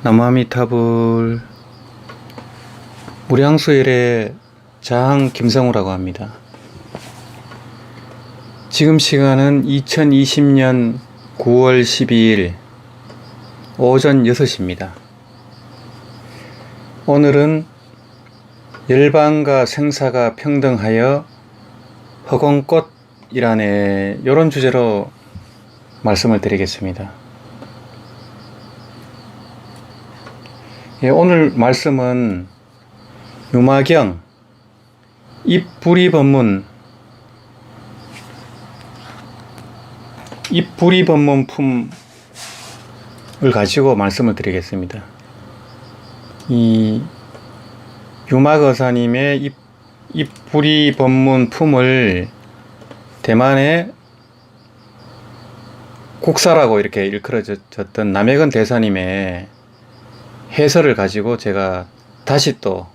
나무아미타불. 무량수일의 자항 김성우라고 합니다. 지금 시간은 2020년 9월 12일 오전 6시입니다. 오늘은 열반과 생사가 평등하여 허공꽃이라네 이런 주제로 말씀을 드리겠습니다. 오늘 말씀은 유마경 입부리법문 품을 가지고 말씀을 드리겠습니다. 이 유마거사님의 입부리법문 품을 대만의 국사라고 이렇게 일컬어졌던 남해근 대사님의 해설을 가지고 제가 다시 또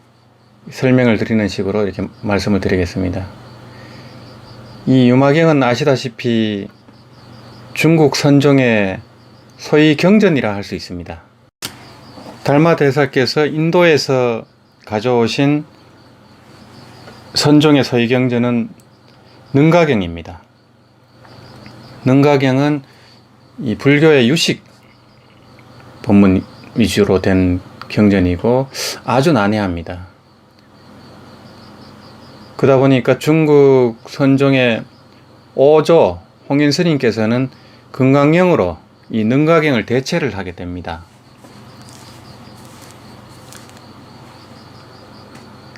설명을 드리는 식으로 이렇게 말씀을 드리겠습니다. 이 유마경은 아시다시피 중국 선종의 소위 경전이라 할 수 있습니다. 달마 대사께서 인도에서 가져오신 선종의 소위 경전은 능가경입니다. 능가경은 이 불교의 유식 법문 위주로 된 경전이고 아주 난해합니다. 그러다 보니까 중국 선종의 5조 홍인스님께서는 금강경으로 이 능가경을 대체를 하게 됩니다.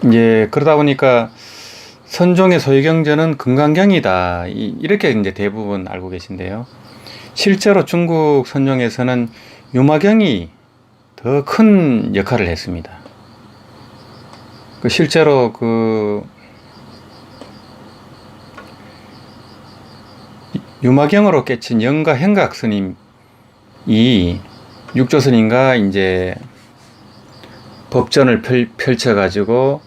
이제 그러다 보니까 선종의 소유경전은 금강경이다 이렇게 이제 대부분 알고 계신데요. 실제로 중국 선종에서는 유마경이 더 큰 역할을 했습니다. 실제로 유마경으로 깨친 영가 행각 스님이 육조 스님과 이제 법전을 펼쳐가지고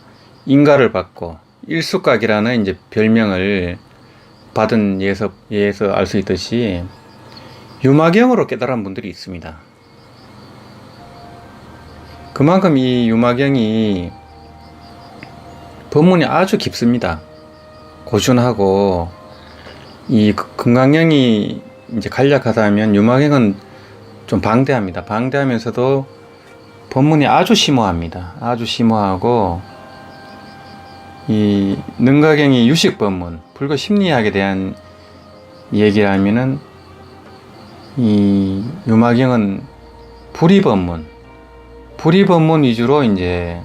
인가를 받고 일숙각이라는 이제 별명을 받은 예에서 알 수 있듯이 유마경으로 깨달은 분들이 있습니다. 그만큼 이 유마경이 법문이 아주 깊습니다. 고준하고 이 금강경이 이제 간략하다면 유마경은 좀 방대합니다. 방대하면서도 법문이 아주 심오합니다. 아주 심오하고 이 능가경이 유식 법문, 불교 심리학에 대한 얘기라면은 이 유마경은 불의법문 위주로 이제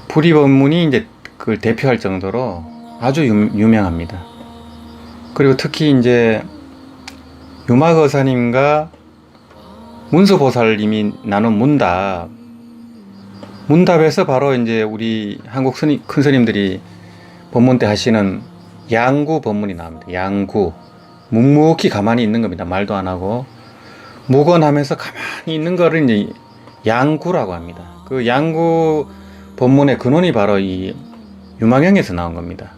불의법문이 이제 그걸 대표할 정도로 아주 유명합니다. 그리고 특히 이제 유마거사님과 문수보살님이 나눈 문답에서 바로 이제 우리 한국 큰 스님들이 법문 때 하시는 양구 법문이 나옵니다. 양구. 묵묵히 가만히 있는 겁니다. 말도 안 하고 묵언하면서 가만히 있는 거를 이제 양구라고 합니다. 그 양구 법문의 근원이 바로 이 유마경에서 나온 겁니다.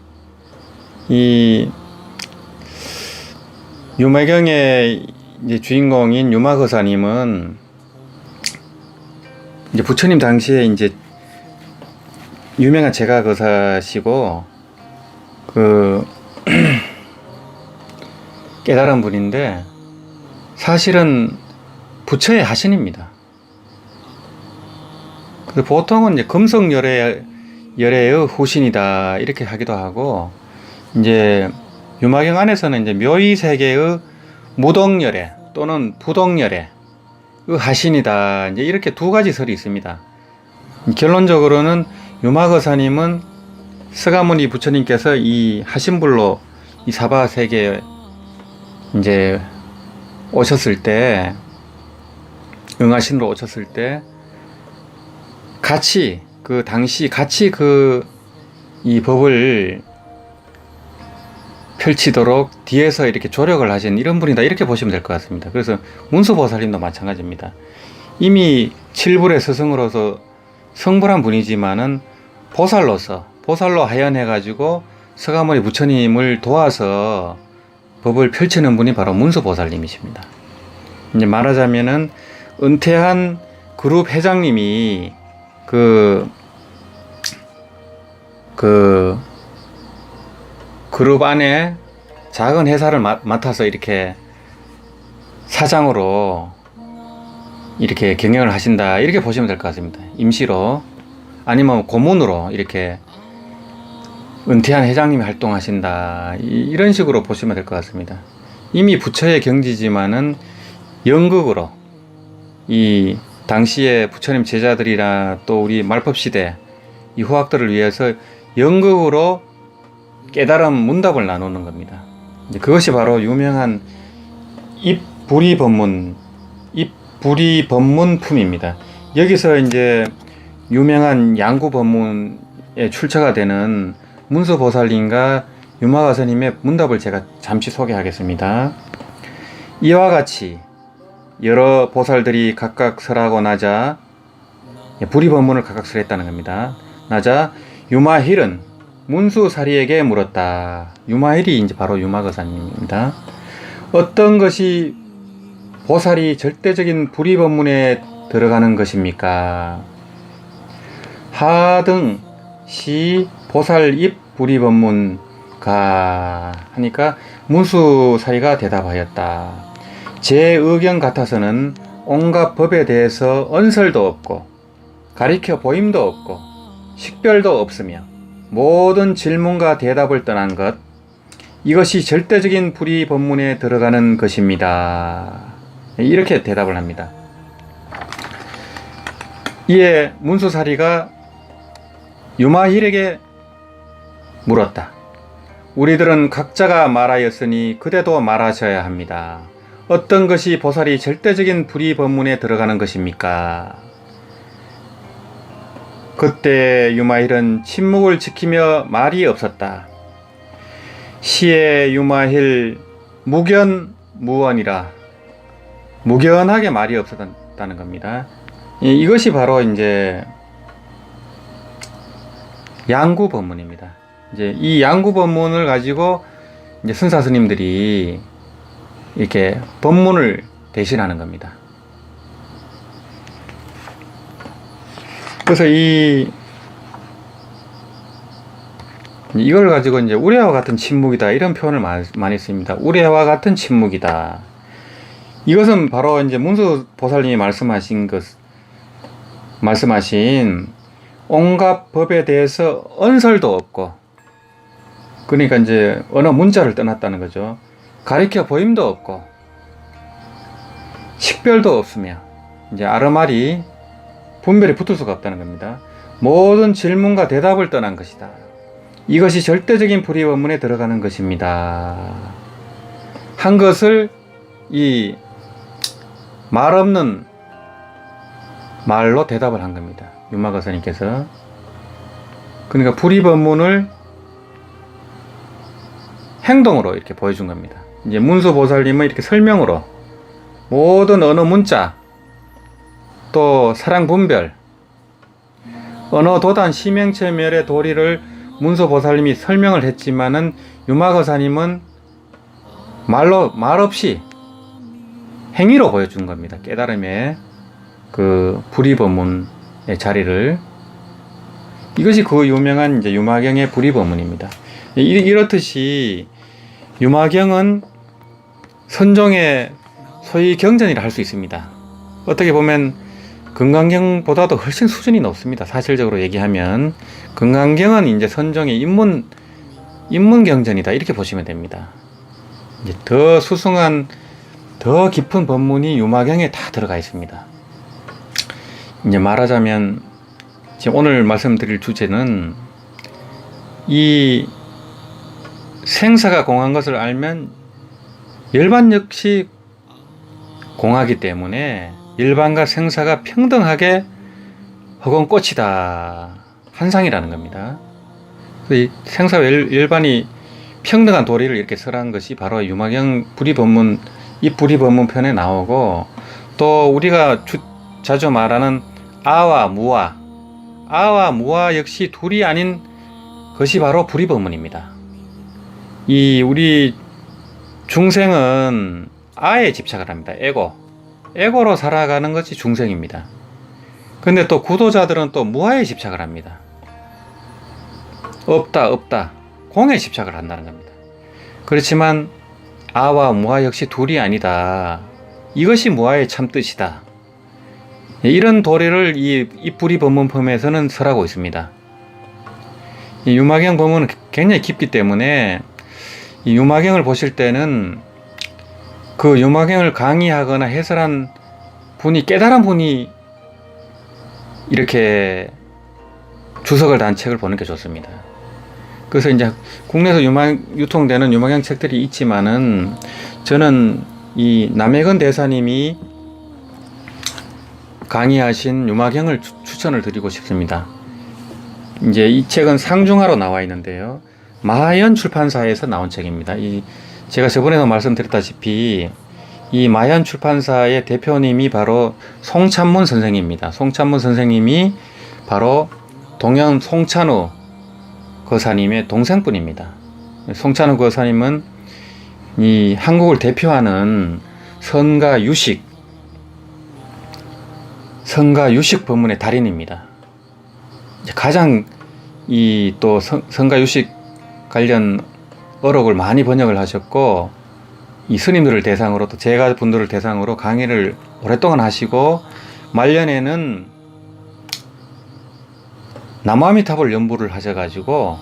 이 유마경의 이제 주인공인 유마거사님은 이제 부처님 당시에 이제 유명한 제가거사시고 깨달은 분인데 사실은 부처의 하신입니다. 보통은 이제 금속열애의 후신이다 이렇게 하기도 하고 이제 유마경 안에서는 이제 묘의세계의 무동열애 또는 부동열애의 하신이다 이제 이렇게 두 가지 설이 있습니다. 결론적으로는 유마거사님은 서가모니 부처님께서 이 하신불로 이 사바세계에 이제 오셨을 때 응하신으로 오셨을 때 같이 이 법을 펼치도록 뒤에서 이렇게 조력을 하신 이런 분이다 이렇게 보시면 될 것 같습니다. 그래서 문수보살님도 마찬가지입니다. 이미 칠불의 스승으로서 성불한 분이지만은 보살로 하연해 가지고 서가모니 부처님을 도와서 법을 펼치는 분이 바로 문수보살님이십니다. 이제 말하자면은 은퇴한 그룹 회장님이 그 그룹 안에 작은 회사를 맡아서 이렇게 사장으로 이렇게 경영을 하신다, 이렇게 보시면 될 것 같습니다. 임시로, 아니면 고문으로 이렇게 은퇴한 회장님이 활동하신다, 이런 식으로 보시면 될 것 같습니다. 이미 부처의 경지지만은 연극으로 이 당시에 부처님 제자들이나 또 우리 말법시대 이 후학들을 위해서 연극으로 깨달음 문답을 나누는 겁니다. 이제 그것이 바로 유명한 입부리법문품입니다. 여기서 이제 유명한 양구법문에 출처가 되는 문수보살님과 유마가스님의 문답을 제가 잠시 소개하겠습니다. 이와 같이 여러 보살들이 각각 설하고 나자, 부리법문을 각각 설했다는 겁니다. 나자 유마힐은 문수사리에게 물었다. 유마힐이 이제 바로 유마거사님입니다. 어떤 것이 보살이 절대적인 부리법문에 들어가는 것입니까? 하등 시 보살입 부리법문가 하니까 문수사리가 대답하였다. 제 의견 같아서는 온갖 법에 대해서 언설도 없고 가리켜 보임도 없고 식별도 없으며 모든 질문과 대답을 떠난 것, 이것이 절대적인 부리법문에 들어가는 것입니다. 이렇게 대답을 합니다. 이에 문수사리가 유마힐에게 물었다. 우리들은 각자가 말하였으니 그대도 말하셔야 합니다. 어떤 것이 보살이 절대적인 부리법문에 들어가는 것입니까? 그때 유마힐은 침묵을 지키며 말이 없었다. 시에 유마힐 무견무언이라, 무견하게 말이 없었다는 겁니다. 이것이 바로 이제 양구법문입니다. 이제 이 양구법문을 가지고 이제 선사 스님들이 이렇게 법문을 대신하는 겁니다. 그래서 이걸 가지고 이제 우레와 같은 침묵이다, 이런 표현을 많이 씁니다. 우레와 같은 침묵이다. 이것은 바로 이제 문수 보살님이 말씀하신 온갖 법에 대해서 언설도 없고, 그러니까 이제 어느 문자를 떠났다는 거죠. 가리켜 보임도 없고 식별도 없으며 이제 아르말이 분별이 붙을 수가 없다는 겁니다. 모든 질문과 대답을 떠난 것이다. 이것이 절대적인 부리법문에 들어가는 것입니다. 한 것을 이 말 없는 말로 대답을 한 겁니다. 유마거사님께서. 그러니까 부리법문을 행동으로 이렇게 보여준 겁니다. 이제 문수보살님은 이렇게 설명으로 모든 언어 문자, 또 사랑 분별, 언어 도단 심행체멸의 도리를 문수보살님이 설명을 했지만은 유마거사님은 말 없이 행위로 보여준 겁니다. 깨달음의 그 부리법문의 자리를. 이것이 그 유명한 이제 유마경의 부리법문입니다. 이렇듯이 유마경은 선종의 소위 경전이라 할 수 있습니다. 어떻게 보면 금강경보다도 훨씬 수준이 높습니다. 사실적으로 얘기하면 금강경은 이제 선종의 인문 경전이다, 이렇게 보시면 됩니다. 이제 더 수승한 더 깊은 법문이 유마경에 다 들어가 있습니다. 이제 말하자면 지금 오늘 말씀드릴 주제는 이 생사가 공한 것을 알면 열반 역시 공하기 때문에 일반과 생사가 평등하게 허공꽃이다, 한상이라는 겁니다. 이 생사와 열반이 평등한 도리를 이렇게 설한 것이 바로 유마경 부리법문, 이 부리법문 편에 나오고, 또 우리가 자주 말하는 아와 무아 역시 둘이 아닌 것이 바로 부리법문입니다. 이 우리 중생은 아에 집착을 합니다. 에고, 에고로 살아가는 것이 중생입니다. 근데 또 구도자들은 또 무아에 집착을 합니다. 없다 공에 집착을 한다는 겁니다. 그렇지만 아와 무아 역시 둘이 아니다. 이것이 무아의 참 뜻이다. 이런 도리를 이 불이법문품에서는 설하고 있습니다. 이 유마경 법문은 굉장히 깊기 때문에 이 유마경을 보실 때는 그 유마경을 강의하거나 해설한 분이 깨달은 분이 이렇게 주석을 단 책을 보는 게 좋습니다. 그래서 이제 국내에서 유통되는 유마경 책들이 있지만은 저는 이 남해근 대사님이 강의하신 유마경을 추천을 드리고 싶습니다. 이제 이 책은 상중하로 나와 있는데요. 마하연 출판사에서 나온 책입니다. 제가 저번에도 말씀드렸다시피 이 마하연 출판사의 대표님이 바로 송찬문 선생입니다. 송찬문 선생님이 바로 동현 송찬우 거사님의 동생분입니다. 송찬우 거사님은 이 한국을 대표하는 선가 유식 법문의 달인입니다. 가장 이 또 선가 유식 관련 어록을 많이 번역을 하셨고, 이 스님들을 대상으로 또 제가 분들을 대상으로 강의를 오랫동안 하시고, 말년에는 남아미타불 연부를 하셔가지고,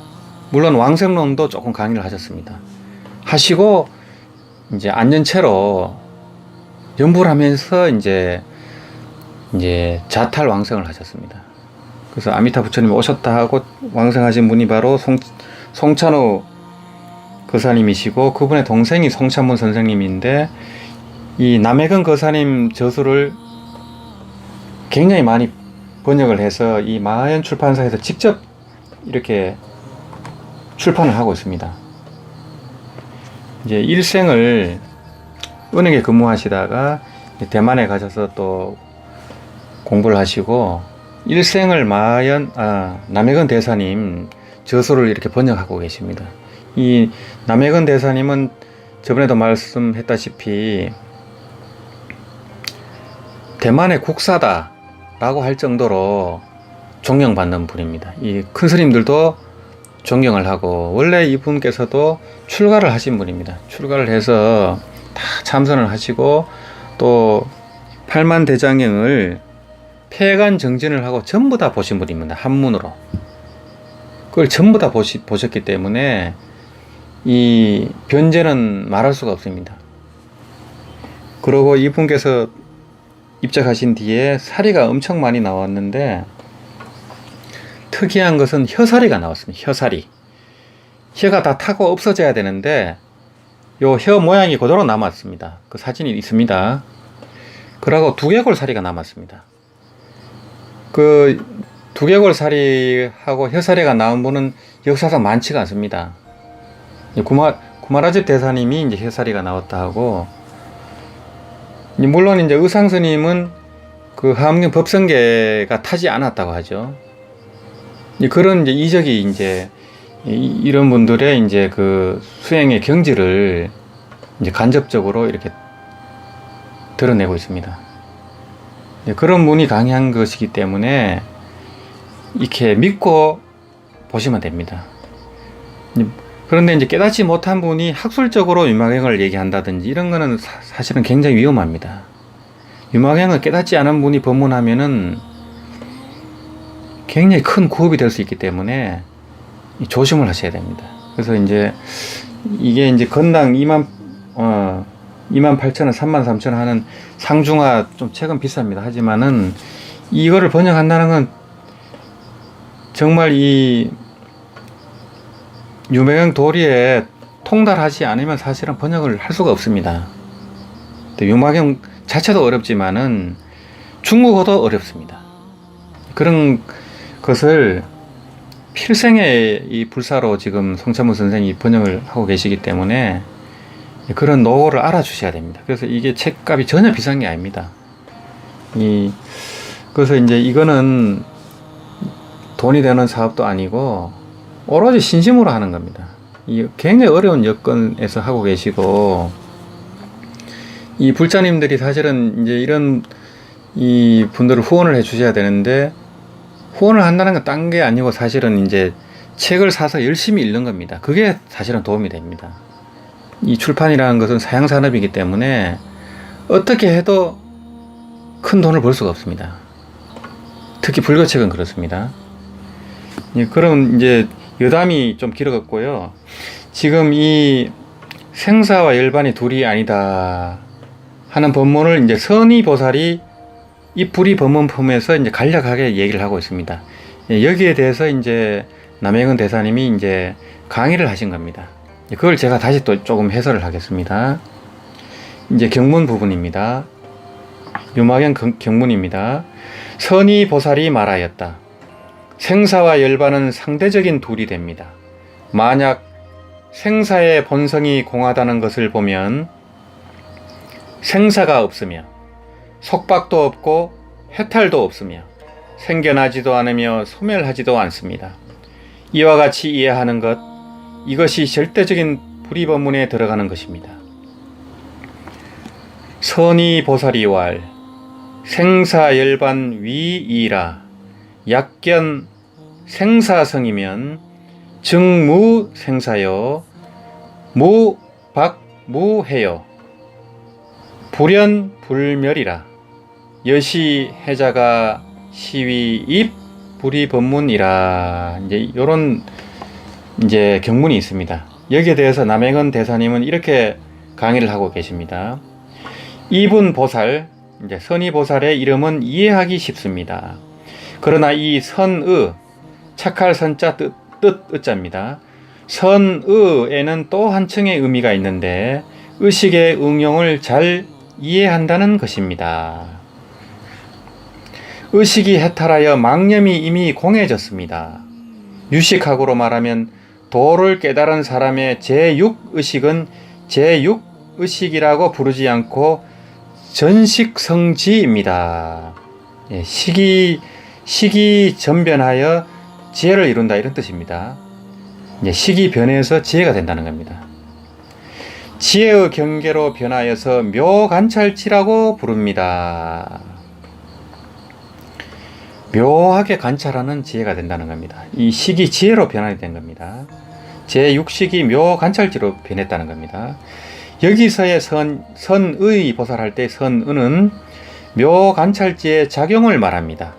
물론 왕생론도 조금 강의를 하셨습니다. 하시고 이제 안전체로 연부를 하면서 이제 자탈 왕생을 하셨습니다. 그래서 아미타 부처님이 오셨다 하고 왕생하신 분이 바로 송찬호 거사님이시고, 그분의 동생이 송찬문 선생님인데, 이 남해근 거사님 저수를 굉장히 많이 번역을 해서 이 마하연 출판사에서 직접 이렇게 출판을 하고 있습니다. 이제 일생을 은행에 근무하시다가 대만에 가셔서 또 공부를 하시고, 일생을 남해근 대사님 저서를 이렇게 번역하고 계십니다. 이 남해근 대사님은 저번에도 말씀했다시피 대만의 국사다라고 할 정도로 존경받는 분입니다. 이 큰 스님들도 존경을 하고, 원래 이분께서도 출가를 하신 분입니다. 출가를 해서 다 참선을 하시고, 또 팔만대장경을 폐간 정진을 하고 전부 다 보신 분입니다. 한문으로. 그걸 전부 다 보셨기 때문에 이 변제는 말할 수가 없습니다. 그리고 이분께서 입적하신 뒤에 사리가 엄청 많이 나왔는데, 특이한 것은 혀사리가 나왔습니다. 혀사리. 혀가 다 타고 없어져야 되는데 요 혀 모양이 그대로 남았습니다. 그 사진이 있습니다. 그러고 두개골사리가 남았습니다. 그 두개골사리하고 혀사리가 나온 분은 역사상 많지가 않습니다. 구마라집 대사님이 이제 혀사리가 나왔다 하고, 물론 이제 의상스님은 그 하암경 법성계가 타지 않았다고 하죠. 그런 이제 이적이 이제 이런 분들의 이제 그 수행의 경지를 이제 간접적으로 이렇게 드러내고 있습니다. 그런 분이 강의한 것이기 때문에 이렇게 믿고 보시면 됩니다. 그런데 이제 깨닫지 못한 분이 학술적으로 유마경을 얘기한다든지 이런 거는 사실은 굉장히 위험합니다. 유마경을 깨닫지 않은 분이 법문하면은 굉장히 큰 구업이 될 수 있기 때문에 조심을 하셔야 됩니다. 그래서 이제 이게 이제 건당 28,000원, 33,000원 하는 상중하 좀 책은 비쌉니다. 하지만은 이거를 번역한다는 건 정말 이 유명한 도리에 통달하지 않으면 사실은 번역을 할 수가 없습니다. 유마경 자체도 어렵지만은 중국어도 어렵습니다. 그런 것을 필생의 이 불사로 지금 송찬문 선생이 번역을 하고 계시기 때문에 그런 노고를 알아주셔야 됩니다. 그래서 이게 책값이 전혀 비싼 게 아닙니다. 그래서 이제 이거는 돈이 되는 사업도 아니고 오로지 신심으로 하는 겁니다. 이 굉장히 어려운 여건에서 하고 계시고, 이 불자님들이 사실은 이제 이런 이 분들을 후원을 해 주셔야 되는데, 후원을 한다는 건 딴 게 아니고 사실은 이제 책을 사서 열심히 읽는 겁니다. 그게 사실은 도움이 됩니다. 이 출판이라는 것은 사양산업이기 때문에 어떻게 해도 큰 돈을 벌 수가 없습니다. 특히 불교책은 그렇습니다. 그럼 이제 여담이 좀 길어졌고요. 지금 이 생사와 열반이 둘이 아니다 하는 법문을 이제 선의보살이 이 불이 법문품에서 이제 간략하게 얘기를 하고 있습니다. 여기에 대해서 이제 남행은 대사님이 이제 강의를 하신 겁니다. 그걸 제가 다시 또 조금 해설을 하겠습니다. 이제 경문 부분입니다. 유마경 경문입니다. 선의보살이 말하였다. 생사와 열반은 상대적인 둘이 됩니다. 만약 생사의 본성이 공하다는 것을 보면 생사가 없으며 속박도 없고 해탈도 없으며 생겨나지도 않으며 소멸하지도 않습니다. 이와 같이 이해하는 것, 이것이 절대적인 불의법문에 들어가는 것입니다. 선의보살이왈 생사열반 위이라 약견 생사성이면 증무생사요 무박무해요 불연불멸이라 여시해자가 시위입 불의법문이라. 이제 요런 이제 경문이 있습니다. 여기에 대해서 남행은 대사님은 이렇게 강의를 하고 계십니다. 이분 보살, 이제 선의보살의 이름은 이해하기 쉽습니다. 그러나 이 선의, 착할 선자 뜻 의자입니다. 선의에는 또 한 층의 의미가 있는데 의식의 응용을 잘 이해한다는 것입니다. 의식이 해탈하여 망념이 이미 공해졌습니다. 유식학으로 말하면 도를 깨달은 사람의 제6의식은 제6의식이라고 부르지 않고 전식성지입니다. 식이 전변하여 지혜를 이룬다, 이런 뜻입니다. 식이 변해서 지혜가 된다는 겁니다. 지혜의 경계로 변하여서 묘관찰치라고 부릅니다. 묘하게 관찰하는 지혜가 된다는 겁니다. 이 식이 지혜로 변하게 된 겁니다. 제6식이 묘관찰지로 변했다는 겁니다. 여기서의 선의 보살할 때 선의는 묘관찰지의 작용을 말합니다.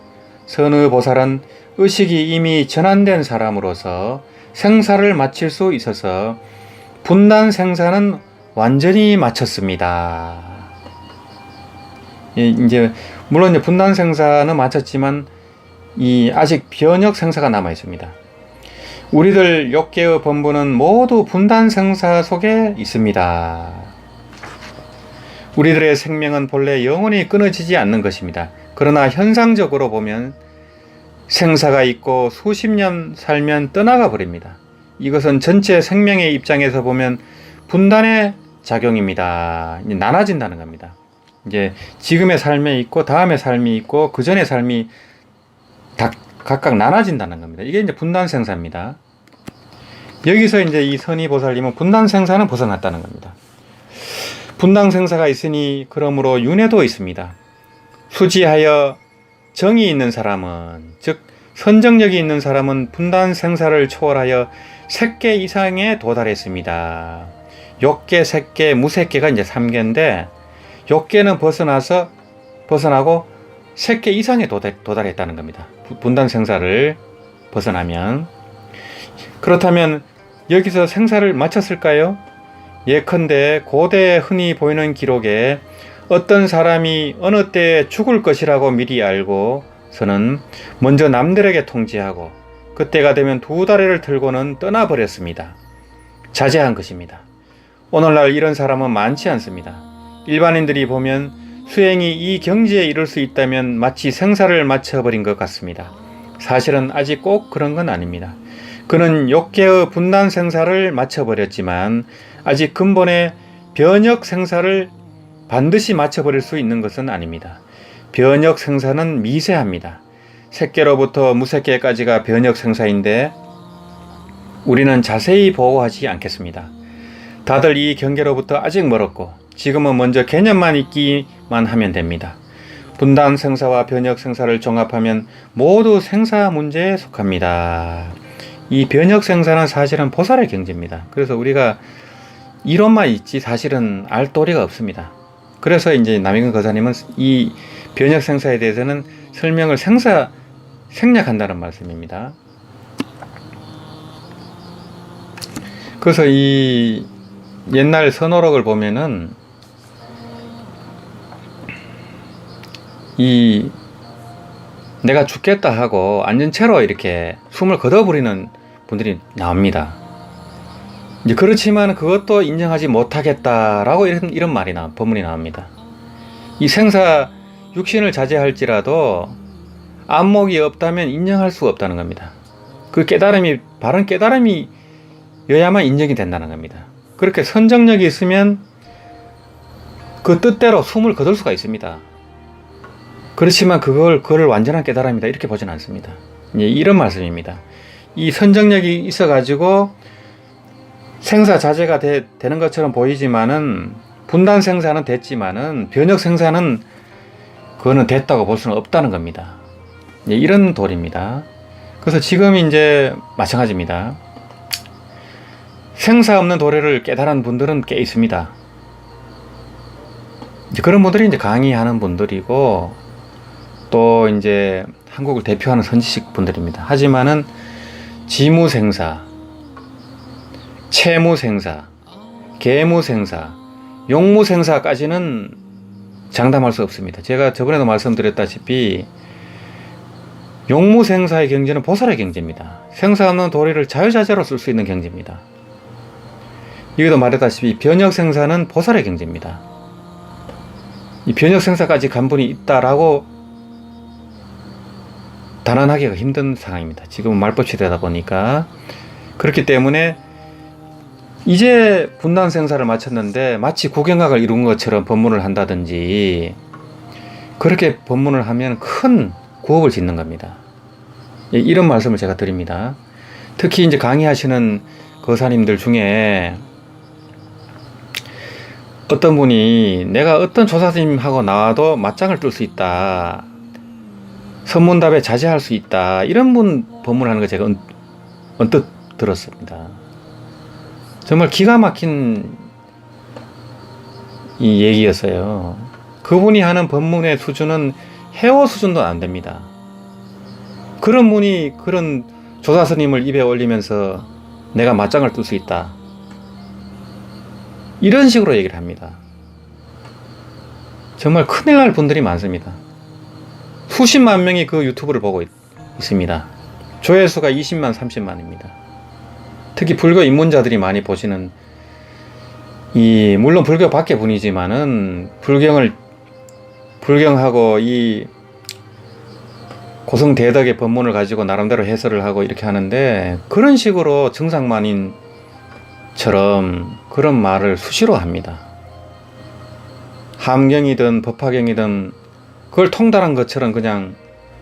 선의 보살은 의식이 이미 전환된 사람으로서 생사를 마칠 수 있어서 분단 생사는 완전히 마쳤습니다. 이제 물론 이제 분단 생사는 마쳤지만 아직 변혁 생사가 남아 있습니다. 우리들 욕계의 본부는 모두 분단 생사 속에 있습니다. 우리들의 생명은 본래 영원히 끊어지지 않는 것입니다. 그러나 현상적으로 보면 생사가 있고 수십 년 살면 떠나가 버립니다. 이것은 전체 생명의 입장에서 보면 분단의 작용입니다. 나눠진다는 겁니다. 이제 지금의 삶에 있고 다음의 삶이 있고 그 전의 삶이 다 각각 나눠진다는 겁니다. 이게 이제 분단 생사입니다. 여기서 이제 이 선의보살님은 분단 생사는 벗어났다는 겁니다. 분단 생사가 있으니 그러므로 윤회도 있습니다. 수지하여 정이 있는 사람은, 즉 선정력이 있는 사람은 분단 생사를 초월하여 색계 이상에 도달했습니다. 욕계, 색계, 무색계가 이제 3계인데 욕계는 벗어나고 색계 이상에 도달했다는 겁니다. 분단 생사를 벗어나면. 그렇다면 여기서 생사를 마쳤을까요? 예컨대 고대에 흔히 보이는 기록에 어떤 사람이 어느 때에 죽을 것이라고 미리 알고서는 먼저 남들에게 통지하고 그때가 되면 2다리를 들고는 떠나버렸습니다. 자제한 것입니다. 오늘날 이런 사람은 많지 않습니다. 일반인들이 보면 수행이 이 경지에 이를 수 있다면 마치 생사를 마쳐버린 것 같습니다. 사실은 아직 꼭 그런 건 아닙니다. 그는 욕계의 분단 생사를 마쳐버렸지만 아직 근본의 변혁 생사를 반드시 마쳐버릴 수 있는 것은 아닙니다. 변혁 생사는 미세합니다. 색계로부터 무색계까지가 변혁 생사인데 우리는 자세히 보호하지 않겠습니다. 다들 이 경계로부터 아직 멀었고 지금은 먼저 개념만 있기만 하면 됩니다. 분단 생사와 변혁 생사를 종합하면 모두 생사 문제에 속합니다. 이 변혁 생사는 사실은 보살의 경지입니다. 그래서 우리가 이론만 있지 사실은 알 도리가 없습니다. 그래서 이제 남익은 거사님은 이 변혁 생사에 대해서는 설명을 생략한다는 말씀입니다. 그래서 이 옛날 선호록을 보면은 이 내가 죽겠다 하고 앉은 채로 이렇게 숨을 거둬버리는 분들이 나옵니다. 이제 그렇지만 그것도 인정하지 못하겠다라고 이런 말이 법문이 나옵니다. 이 생사 육신을 자제할지라도 안목이 없다면 인정할 수가 없다는 겁니다. 그 깨달음이 바른 깨달음이여야만 인정이 된다는 겁니다. 그렇게 선정력이 있으면 그 뜻대로 숨을 거둘 수가 있습니다. 그렇지만 그걸 완전한 깨달음이다 이렇게 보지는 않습니다. 이런 말씀입니다. 이 선정력이 있어가지고 생사 자제가 되는 것처럼 보이지만은 분단 생사는 됐지만은 변혁 생사는 그거는 됐다고 볼 수는 없다는 겁니다. 이런 도리입니다. 그래서 지금 이제 마찬가지입니다. 생사 없는 도리를 깨달은 분들은 꽤 있습니다. 이제 그런 분들이 이제 강의하는 분들이고 또 이제 한국을 대표하는 선지식 분들입니다. 하지만은 지무생사, 채무생사, 계무생사, 용무생사까지는 장담할 수 없습니다. 제가 저번에도 말씀드렸다시피 용무생사의 경지는 보살의 경지입니다. 생사 없는 도리를 자유자재로 쓸 수 있는 경지입니다. 여기도 말했다시피 변혁생사는 보살의 경지입니다. 이 변혁생사까지 간 분이 있다라고 단언하기가 힘든 상황입니다. 지금은 말법 시대다 보니까. 그렇기 때문에 이제 분단 생사를 마쳤는데 마치 구경학을 이룬 것처럼 법문을 한다든지 그렇게 법문을 하면 큰 구업을 짓는 겁니다. 이런 말씀을 제가 드립니다. 특히 이제 강의하시는 거사님들 중에 어떤 분이 내가 어떤 조사님하고 나와도 맞짱을 뜰 수 있다. 선문답에 자제할 수 있다. 이런 분 법문하는 거 제가 언뜻 들었습니다. 정말 기가 막힌 이 얘기였어요. 그분이 하는 법문의 수준은 해오 수준도 안 됩니다. 그런 분이 그런 조사스님을 입에 올리면서 내가 맞짱을 뜰 수 있다. 이런 식으로 얘기를 합니다. 정말 큰일 날 분들이 많습니다. 수십만 명이 그 유튜브를 보고 있습니다. 조회수가 20만, 30만입니다. 특히 불교 입문자들이 많이 보시는 물론 불교 밖의 분이지만은 불경하고 이 고성대덕의 법문을 가지고 나름대로 해설을 하고 이렇게 하는데 그런 식으로 정상만인처럼 그런 말을 수시로 합니다. 함경이든 법화경이든 그걸 통달한 것처럼 그냥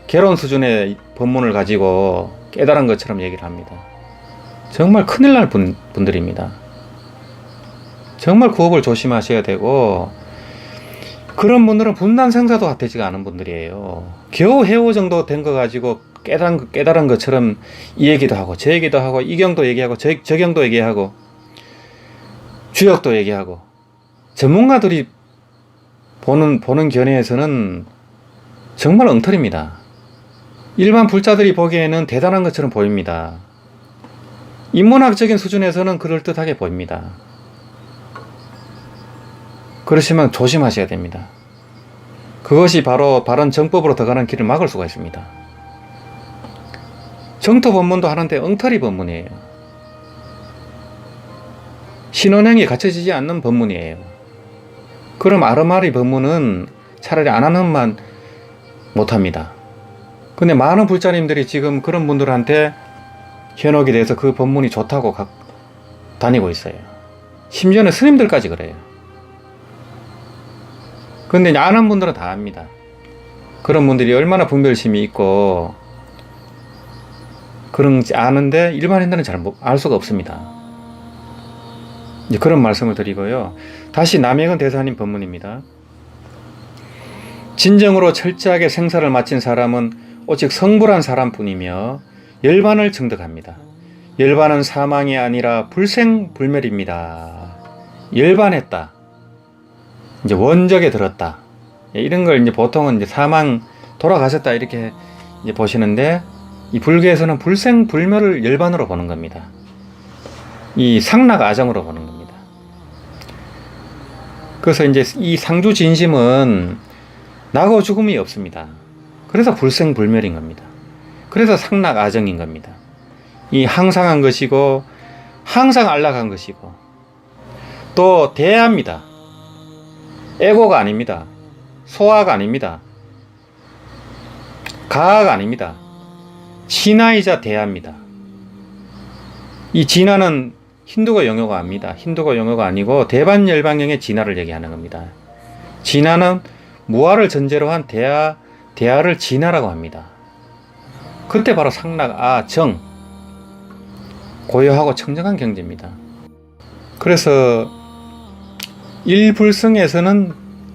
개론 수준의 법문을 가지고 깨달은 것처럼 얘기를 합니다. 정말 큰일 날 분들입니다. 정말 구업을 조심하셔야 되고 그런 분들은 분단 생사도 되지가 않은 분들이에요. 겨우 해오 정도 된 거 가지고 깨달은 것처럼 이 얘기도 하고 저 얘기도 하고 이 경도 얘기하고 저 경도 얘기하고 주역도 얘기하고 전문가들이 보는 견해에서는 정말 엉터리입니다. 일반 불자들이 보기에는 대단한 것처럼 보입니다. 인문학적인 수준에서는 그럴듯하게 보입니다. 그렇지만 조심하셔야 됩니다. 그것이 바로 바른 정법으로 들어가는 길을 막을 수가 있습니다. 정토 법문도 하는데 엉터리 법문이에요. 신원행이 갖춰지지 않는 법문이에요. 그럼 아르마리 법문은 차라리 안 하는 만 못합니다. 근데 많은 불자님들이 지금 그런 분들한테 현혹이 돼서 그 법문이 좋다고 다니고 있어요. 심지어는 스님들까지 그래요. 근데 아는 분들은 다 압니다. 그런 분들이 얼마나 분별심이 있고 그런지 아는데 일반인들은 잘 알 수가 없습니다. 이제 그런 말씀을 드리고요. 다시 남해근 대사님 법문입니다. 진정으로 철저하게 생사를 마친 사람은 오직 성불한 사람뿐이며 열반을 증득합니다. 열반은 사망이 아니라 불생불멸입니다. 열반했다. 이제 원적에 들었다. 이런 걸 이제 보통은 이제 사망 돌아가셨다 이렇게 이제 보시는데, 이 불교에서는 불생불멸을 열반으로 보는 겁니다. 이 상락아정으로 보는 겁니다. 그래서 이제 이 상주진심은 나고 죽음이 없습니다. 그래서 불생불멸인 겁니다. 그래서 상락아정인 겁니다. 이 항상한 것이고 항상 안락한 것이고 또 대야입니다. 에고가 아닙니다. 소아가 아닙니다. 가아가 아닙니다. 진화이자 대야입니다. 이 진화는 힌두가 용어가 아닙니다. 힌두가 용어가 아니고 대반열방경의 진화를 얘기하는 겁니다. 진화는 무아를 전제로 한 대야를 진화라고 합니다. 그때 바로 상락아정, 고요하고 청정한 경지입니다. 그래서 일불성에서는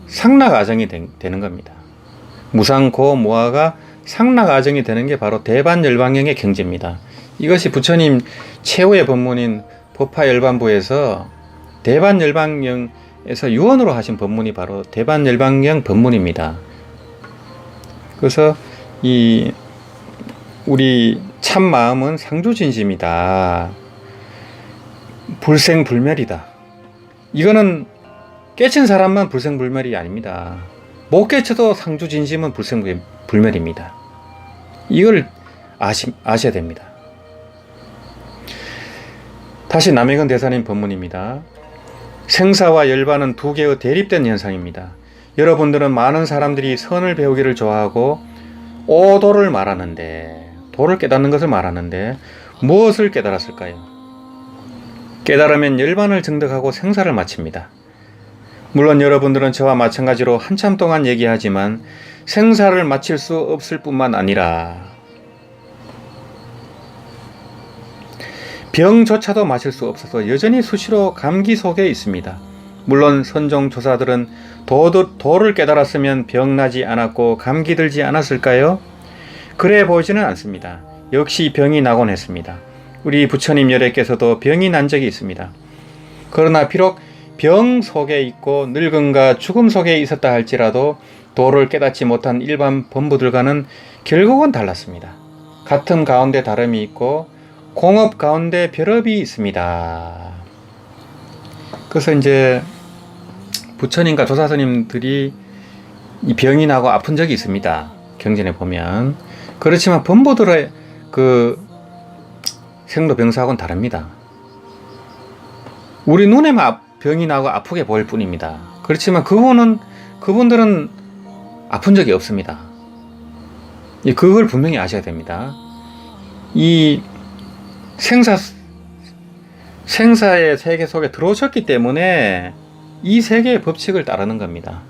상락아정이 되는 겁니다. 무상고 무아가 상락아정이 되는 게 바로 대반열방경의 경지입니다. 이것이 부처님 최후의 법문인 법화열반부에서 대반열방경에서 유언으로 하신 법문이 바로 대반열방경 법문입니다. 그래서 이 우리 참 마음은 상주진심이다. 불생불멸이다. 이거는 깨친 사람만 불생불멸이 아닙니다. 못 깨쳐도 상주진심은 불생불멸입니다. 이걸 아셔야 됩니다. 다시 남해근 대사님 법문입니다. 생사와 열반은 두 개의 대립된 현상입니다. 여러분들은 많은 사람들이 선을 배우기를 좋아하고 오도를 말하는데, 도를 깨닫는 것을 말하는데 무엇을 깨달았을까요? 깨달으면 열반을 증득하고 생사를 마칩니다. 물론 여러분들은 저와 마찬가지로 한참 동안 얘기하지만 생사를 마칠 수 없을 뿐만 아니라 병조차도 마실 수 없어서 여전히 수시로 감기 속에 있습니다. 물론 선종조사들은 도를 깨달았으면 병나지 않았고 감기 들지 않았을까요? 그래 보이지는 않습니다. 역시 병이 나곤 했습니다. 우리 부처님 열애께서도 병이 난 적이 있습니다. 그러나 비록 병 속에 있고 늙음과 죽음 속에 있었다 할지라도 도를 깨닫지 못한 일반 범부들과는 결국은 달랐습니다. 같은 가운데 다름이 있고 공업 가운데 별업이 있습니다. 그래서 이제 부처님과 조사스님들이 이 병이 나고 아픈 적이 있습니다. 경전에 보면. 그렇지만 범부들의 그 생로병사하고는 다릅니다. 우리 눈에만 병이 나고 아프게 보일 뿐입니다. 그렇지만 그분들은 아픈 적이 없습니다. 그걸 분명히 아셔야 됩니다. 이 생사의 세계 속에 들어오셨기 때문에 이 세계의 법칙을 따르는 겁니다.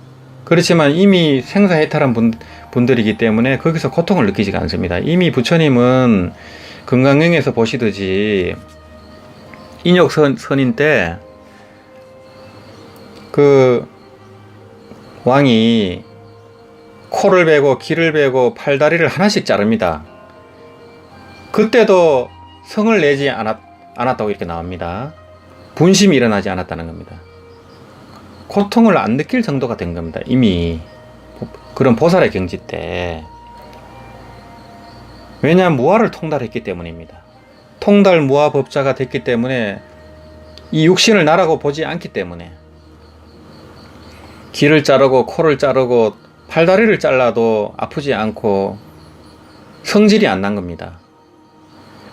그렇지만 이미 생사해탈한 분들이기 때문에 거기서 고통을 느끼지가 않습니다. 이미 부처님은 금강경에서 보시듯이 인욕선인 때 그 왕이 코를 베고 귀를 베고 팔다리를 하나씩 자릅니다. 그때도 성을 내지 않았다고 이렇게 나옵니다. 분심이 일어나지 않았다는 겁니다. 고통을 안 느낄 정도가 된 겁니다. 이미 그런 보살의 경지 때. 왜냐하면 무아를 통달했기 때문입니다. 통달 무아 법자가 됐기 때문에 이 육신을 나라고 보지 않기 때문에 귀를 자르고 코를 자르고 팔다리를 잘라도 아프지 않고 성질이 안 난 겁니다.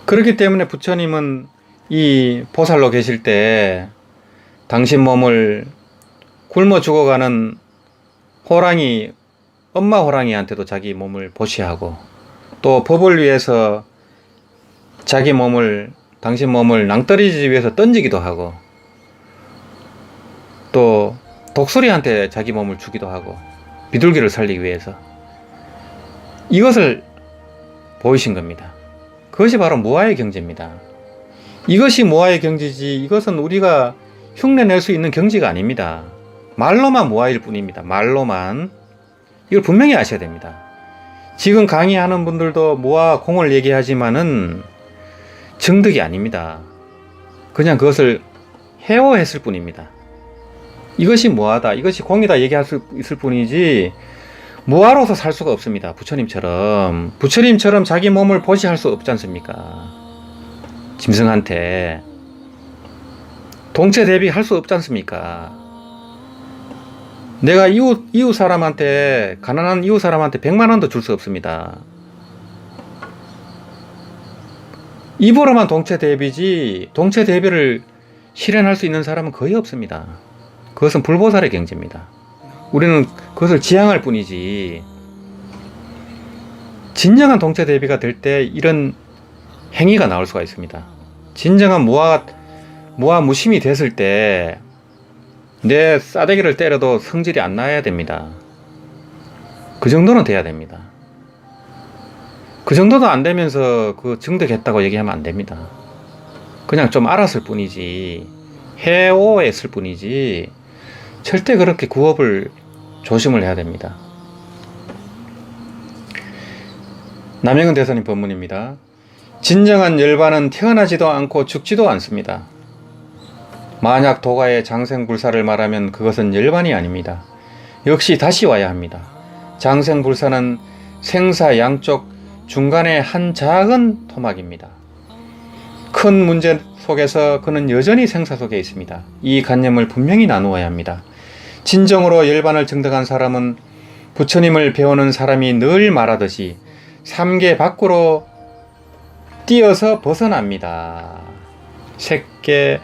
그렇기 때문에 부처님은 이 보살로 계실 때 당신 몸을 굶어 죽어가는 호랑이, 엄마 호랑이한테도 자기 몸을 보시하고 또 법을 위해서 자기 몸을, 당신 몸을 낭떠러지 위해서 던지기도 하고 또 독수리한테 자기 몸을 주기도 하고 비둘기를 살리기 위해서 이것을 보이신 겁니다. 그것이 바로 무아의 경지입니다. 이것이 무아의 경지지, 이것은 우리가 흉내낼 수 있는 경지가 아닙니다. 말로만 모아일 뿐입니다. 말로만. 이걸 분명히 아셔야 됩니다. 지금 강의하는 분들도 모아 공을 얘기하지만은 정득이 아닙니다. 그냥 그것을 해오했을 뿐입니다. 이것이 모아다, 이것이 공이다 얘기할 수 있을 뿐이지 모아로서 살 수가 없습니다. 부처님처럼 자기 몸을 보시할 수 없지 않습니까? 짐승한테 동체 대비할 수 없지 않습니까? 내가 이웃 사람한테, 가난한 이웃 사람한테 100만 원도 줄 수 없습니다. 입으로만 동체 대비지 동체 대비를 실현할 수 있는 사람은 거의 없습니다. 그것은 불보살의 경지입니다. 우리는 그것을 지향할 뿐이지 진정한 동체 대비가 될 때 이런 행위가 나올 수가 있습니다. 진정한 무심이 됐을 때 내 싸대기를 때려도 성질이 안 나야 됩니다. 그 정도는 돼야 됩니다. 그 정도도 안 되면서 그 증득했다고 얘기하면 안 됩니다. 그냥 좀 알았을 뿐이지 해오했을 뿐이지 절대 그렇게 구업을 조심을 해야 됩니다. 남영은 대사님 법문입니다. 진정한 열반은 태어나지도 않고 죽지도 않습니다. 만약 도가의 장생불사를 말하면 그것은 열반이 아닙니다. 역시 다시 와야 합니다. 장생불사는 생사 양쪽 중간에 한 작은 토막입니다. 큰 문제 속에서 그는 여전히 생사 속에 있습니다. 이 관념을 분명히 나누어야 합니다. 진정으로 열반을 증득한 사람은 부처님을 배우는 사람이 늘 말하듯이 삼계 밖으로 뛰어서 벗어납니다. 색계,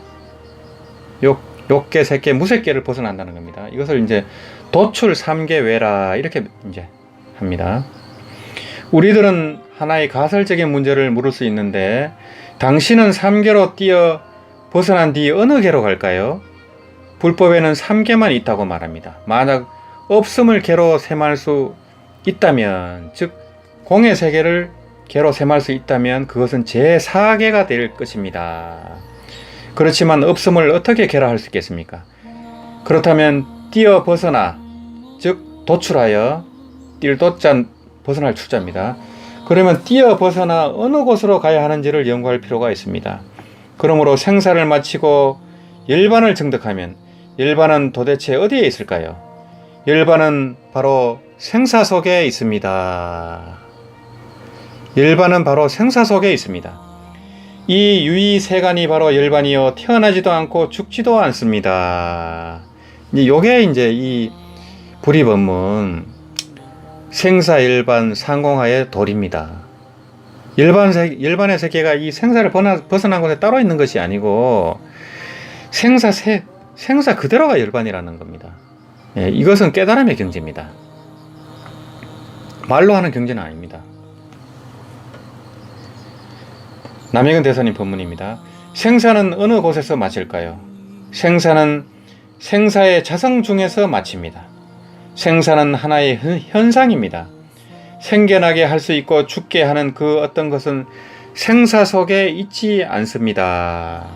욕계, 색계, 무색계를 벗어난다는 겁니다. 이것을 이제 도출 삼계 외라 이렇게 이제 합니다. 우리들은 하나의 가설적인 문제를 물을 수 있는데 당신은 삼계로 뛰어 벗어난 뒤 어느 계로 갈까요? 불법에는 3계만 있다고 말합니다. 만약 없음을 계로 셈할 수 있다면, 즉 공의 세계를 계로 셈할 수 있다면 그것은 제4계가 될 것입니다. 그렇지만 없음을 어떻게 계로할 수 있겠습니까? 그렇다면 뛰어 벗어나, 즉 도출하여, 뛸 도자 벗어날 출자입니다. 그러면 뛰어 벗어나 어느 곳으로 가야 하는지를 연구할 필요가 있습니다. 그러므로 생사를 마치고 열반을 증득하면 열반은 도대체 어디에 있을까요? 열반은 바로 생사 속에 있습니다. 열반은 바로 생사 속에 있습니다. 이 유의세간이 바로 열반이요 태어나지도 않고 죽지도 않습니다. 요게 이제 이 불이법문 생사열반 상공하의 도리입니다. 열반의 세계가 이 생사를 벗어난 곳에 따로 있는 것이 아니고 생사 그대로가 열반이라는 겁니다. 예, 이것은 깨달음의 경지입니다. 말로 하는 경지는 아닙니다. 남영은 대사님 법문입니다. 생사는 어느 곳에서 마칠까요? 생사는 생사의 자성 중에서 마칩니다. 생사는 하나의 현상입니다. 생겨나게 할 수 있고 죽게 하는 그 어떤 것은 생사 속에 있지 않습니다.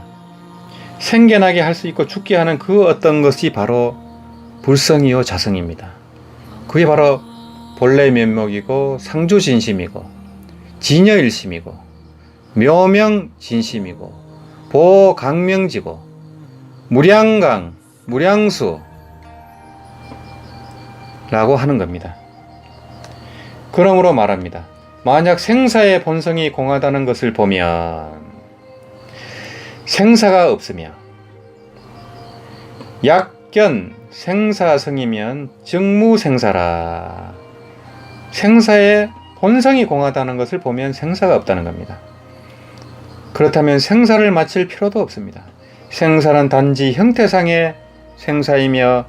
생겨나게 할 수 있고 죽게 하는 그 어떤 것이 바로 불성이요 자성입니다. 그게 바로 본래 면목이고 상주진심이고 진여일심이고 묘명진심이고 보강명지고 무량강, 무량수 라고 하는 겁니다. 그러므로 말합니다. 만약 생사의 본성이 공하다는 것을 보면 생사가 없으며 약견 생사성이면 증무생사라. 생사의 본성이 공하다는 것을 보면 생사가 없다는 겁니다. 그렇다면 생사를 마칠 필요도 없습니다. 생사는 단지 형태상의 생사이며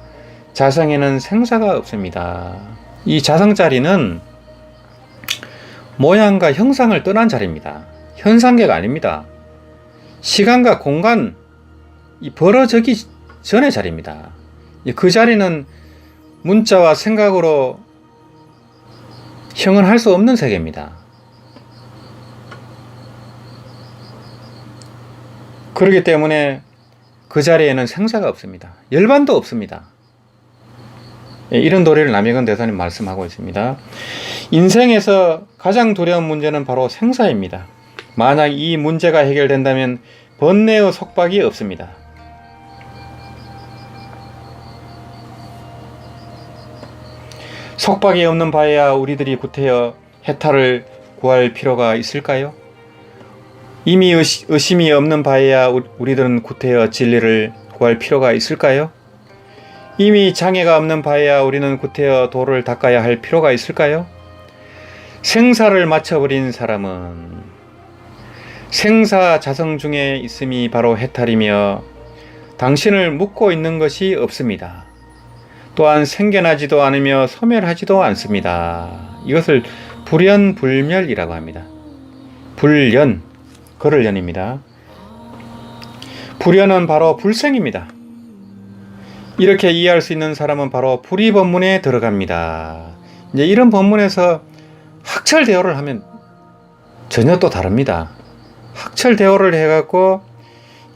자성에는 생사가 없습니다. 이 자성자리는 모양과 형상을 떠난 자리입니다. 현상계가 아닙니다. 시간과 공간, 벌어지기 전의 자리입니다. 그 자리는 문자와 생각으로 형언할 수 없는 세계입니다. 그렇기 때문에 그 자리에는 생사가 없습니다. 열반도 없습니다. 이런 도리를 남해근 대사님 말씀하고 있습니다. 인생에서 가장 두려운 문제는 바로 생사입니다. 만약 이 문제가 해결된다면 번뇌의 속박이 없습니다. 속박이 없는 바에야 우리들이 구태여 해탈을 구할 필요가 있을까요? 이미 의심이 없는 바에야 우리들은 구태여 진리를 구할 필요가 있을까요? 이미 장애가 없는 바에야 우리는 구태여 도를 닦아야 할 필요가 있을까요? 생사를 맞춰버린 사람은 생사자성 중에 있음이 바로 해탈이며 당신을 묶고 있는 것이 없습니다. 또한 생겨나지도 않으며 소멸하지도 않습니다. 이것을 불연불멸이라고 합니다. 불연, 걸을 연입니다. 불연은 바로 불생입니다. 이렇게 이해할 수 있는 사람은 바로 불의법문에 들어갑니다. 이제 이런 법문에서 학철대오를 하면 전혀 또 다릅니다. 학철대오를 해갖고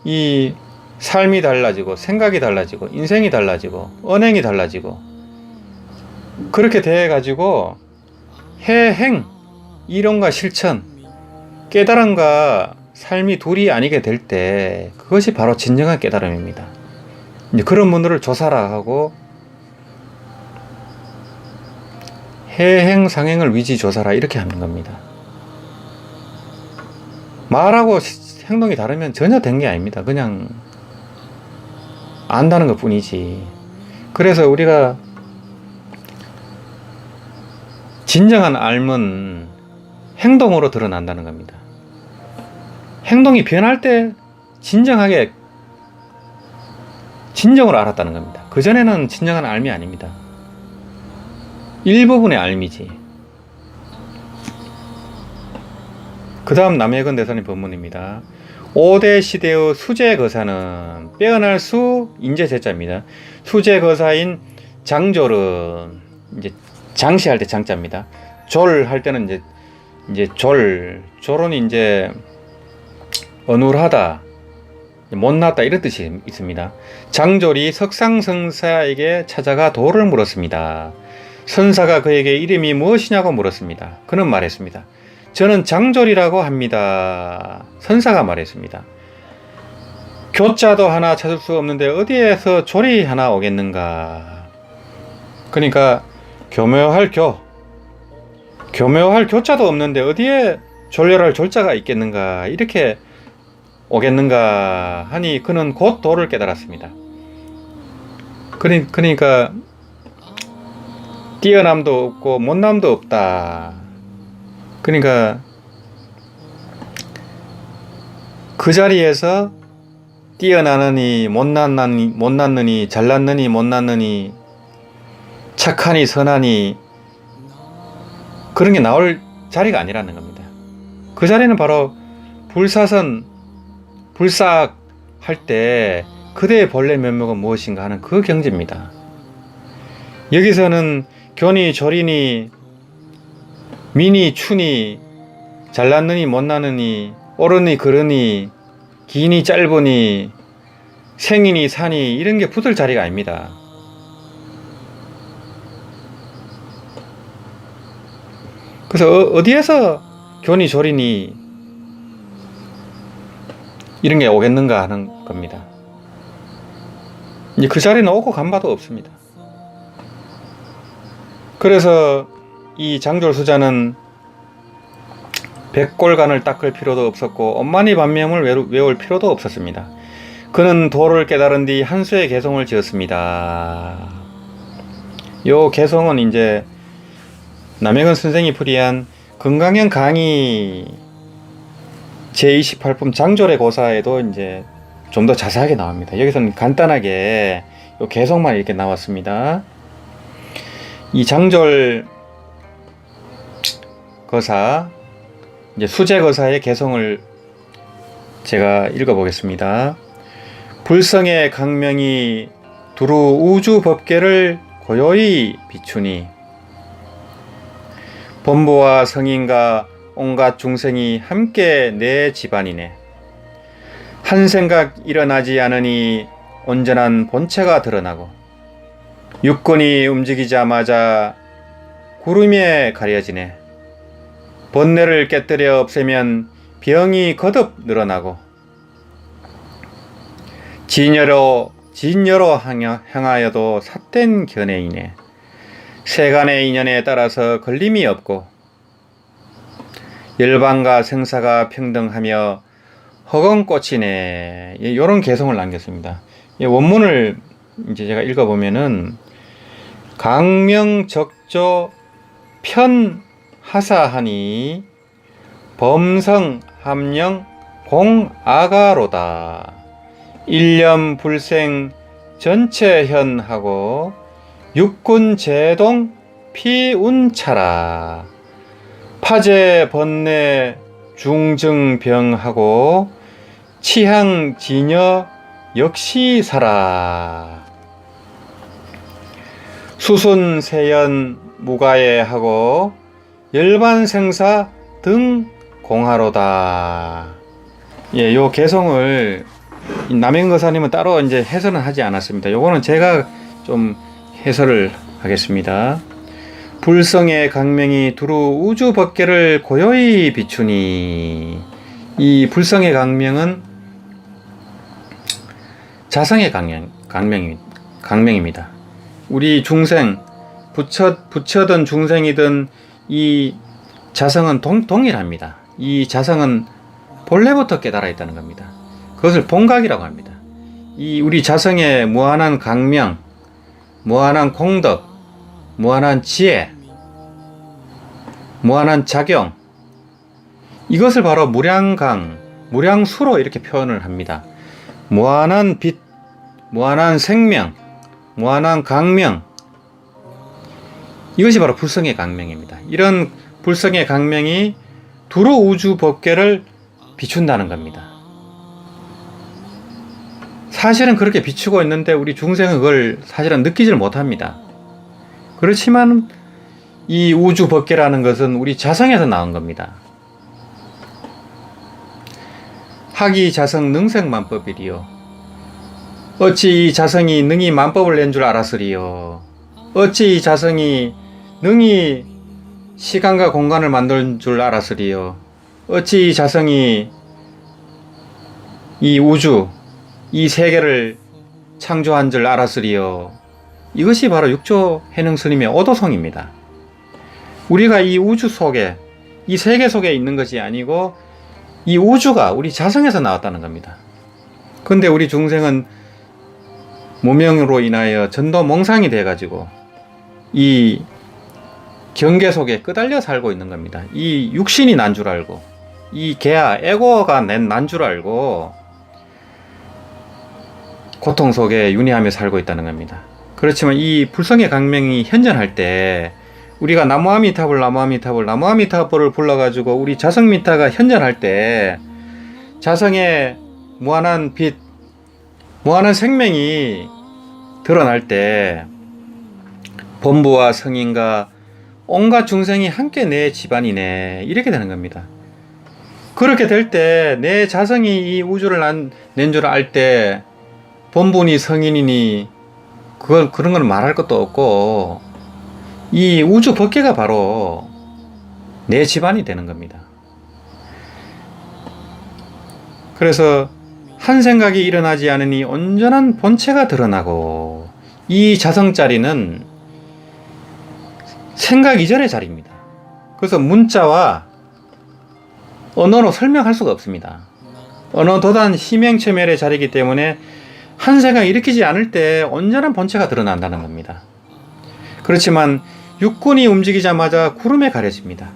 이 삶이 달라지고 생각이 달라지고 인생이 달라지고 언행이 달라지고 그렇게 돼가지고 해행, 이론과 실천, 깨달음과 삶이 둘이 아니게 될 때 그것이 바로 진정한 깨달음입니다. 이제 그런 분들을 조사라 하고 해행, 상행을 위지조사라 이렇게 하는 겁니다. 말하고 행동이 다르면 전혀 된 게 아닙니다. 그냥 안다는 것 뿐이지. 그래서 우리가 진정한 알면 행동으로 드러난다는 겁니다. 행동이 변할 때 진정하게 진정으로 알았다는 겁니다. 그전에는 진정한 알미 아닙니다. 일부분의 알미지. 그 다음 남해근 대사님 법문입니다. 5대 시대의 수제거사는 빼어날 수 인제제자입니다. 수제거사인 장졸은 이제 장시할 때 장자입니다. 졸할 때는 이제 졸은 이제 어눌하다, 못났다 이런 뜻이 있습니다. 장졸이 석상선사에게 찾아가 도를 물었습니다. 선사가 그에게 이름이 무엇이냐고 물었습니다. 그는 말했습니다. 저는 장졸이라고 합니다. 선사가 말했습니다. 교자도 하나 찾을 수 없는데 어디에서 졸이 하나 오겠는가. 그러니까 교묘할 교자도 없는데 어디에 졸렬할 졸자가 있겠는가 이렇게 오겠는가 하니 그는 곧 도를 깨달았습니다. 그러니까 뛰어남도 없고 못남도 없다. 그러니까 그 자리에서 뛰어나느니 못났느니 잘났느니 못났느니 착하니 선하니 그런 게 나올 자리가 아니라는 겁니다. 그 자리는 바로 불사선 불사악 할 때 그대의 본래 면목은 무엇인가 하는 그 경지입니다. 여기서는 교니 조리니 미니 추니 잘났느니 못났느니 옳으니 그르니 기니 짧으니 생이니 사니 이런 게 붙을 자리가 아닙니다. 그래서 어디에서 교니 조리니 이런 게 오겠는가 하는 겁니다. 이제 그 자리는 오고 간 바도 없습니다. 그래서 이 장졸수자는 백골간을 닦을 필요도 없었고 엄만이 반명을 외울 필요도 없었습니다. 그는 도를 깨달은 뒤 한 수의 개송을 지었습니다. 요 개송은 이제 남해근 선생이 풀이한 건강형 강의 제28품 장졸의 고사에도 이제 좀 더 자세하게 나옵니다. 여기서는 간단하게 요 개송만 이렇게 나왔습니다. 이 장졸 거사, 이제 수제 거사의 개송을 제가 읽어보겠습니다. 불성의 강명이 두루 우주 법계를 고요히 비추니 범보와 성인과 온갖 중생이 함께 내 집안이네. 한 생각 일어나지 않으니 온전한 본체가 드러나고 육군이 움직이자마자 구름에 가려지네. 번뇌를 깨뜨려 없애면 병이 거듭 늘어나고 진여로 향하여도 삿된 견해이네. 세간의 인연에 따라서 걸림이 없고 열반과 생사가 평등하며 허공꽃이네. 이런 개성을 남겼습니다. 원문을 이제 제가 읽어보면은 강명적조 편하사하니 범성함령 공아가로다. 일념불생 전체현하고 육군제동 피운차라. 파제번뇌 중증병하고 치향진여 역시사라. 수순세연 무가예하고 열반생사 등 공하로다. 예, 요 개성을 남행거사님은 따로 이제 해설은 하지 않았습니다. 요거는 제가 좀 해설을 하겠습니다. 불성의 강명이 두루 우주 법계를 고요히 비추니. 이 불성의 강명은 자성의 강명입니다. 우리 중생, 부처든 중생이든 이 자성은 동일합니다. 이 자성은 본래부터 깨달아 있다는 겁니다. 그것을 본각이라고 합니다. 이 우리 자성의 무한한 강명, 무한한 공덕, 무한한 지혜, 무한한 작용, 이것을 바로 무량강, 무량수로 이렇게 표현을 합니다. 무한한 빛, 무한한 생명, 무한한 강명, 이것이 바로 불성의 강명입니다. 이런 불성의 강명이 두루 우주 법계를 비춘다는 겁니다. 사실은 그렇게 비추고 있는데 우리 중생은 그걸 사실은 느끼질 못합니다. 그렇지만 이 우주 법계라는 것은 우리 자성에서 나온 겁니다. 학이 자성 능생만법이리요. 어찌 이 자성이 능히 만법을 낸 줄 알았으리요. 어찌 이 자성이 능히 시간과 공간을 만든 줄 알았으리요. 어찌 이 자성이 이 우주, 이 세계를 창조한 줄 알았으리요. 이것이 바로 육조 해능 스님의 오도성입니다. 우리가 이 우주 속에, 이 세계 속에 있는 것이 아니고 이 우주가 우리 자성에서 나왔다는 겁니다. 그런데 우리 중생은 무명으로 인하여 전도 몽상이 돼가지고 이 경계 속에 끄달려 살고 있는 겁니다. 이 육신이 난 줄 알고, 이 개야, 에고가 난 줄 알고 고통 속에 윤회하며 살고 있다는 겁니다. 그렇지만 이 불성의 강명이 현전할 때 우리가 나무아미타불을 불러가지고 우리 자성미타가 현전할 때 자성의 무한한 빛, 무한한 생명이 드러날 때 범부와 성인과 온갖 중생이 함께 내 집안이네, 이렇게 되는 겁니다. 그렇게 될 때 내 자성이 이 우주를 낸 줄 알 때 범부니 성인이니 그런 건 말할 것도 없고 이 우주 법계가 바로 내 집안이 되는 겁니다. 그래서 한 생각이 일어나지 않으니 온전한 본체가 드러나고, 이 자성자리는 생각 이전의 자리입니다. 그래서 문자와 언어로 설명할 수가 없습니다. 언어 도단 희명체멸의 자리이기 때문에 한 생각 일으키지 않을 때 온전한 본체가 드러난다는 겁니다. 그렇지만 육군이 움직이자마자 구름에 가려집니다.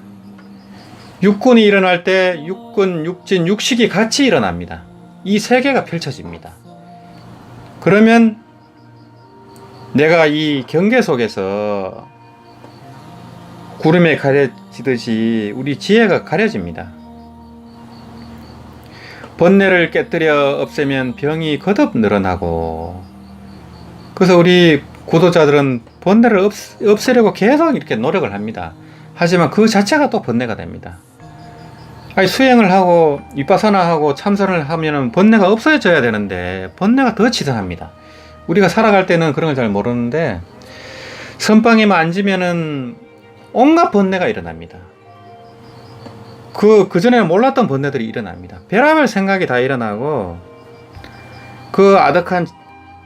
육군이 일어날 때 육군, 육진, 육식이 같이 일어납니다. 이 세 개가 펼쳐집니다. 그러면 내가 이 경계 속에서 구름에 가려지듯이 우리 지혜가 가려집니다. 번뇌를 깨뜨려 없애면 병이 거듭 늘어나고, 그래서 우리 구도자들은 번뇌를 없애려고 계속 이렇게 노력을 합니다. 하지만 그 자체가 또 번뇌가 됩니다. 아니 수행을 하고 위파사나 하고 참선을 하면은 번뇌가 없어져야 되는데 번뇌가 더 치성합니다. 우리가 살아갈 때는 그런 걸 잘 모르는데 선방에만 앉으면은 온갖 번뇌가 일어납니다. 그 전에는 몰랐던 번뇌들이 일어납니다. 별의별 생각이 다 일어나고 그 아득한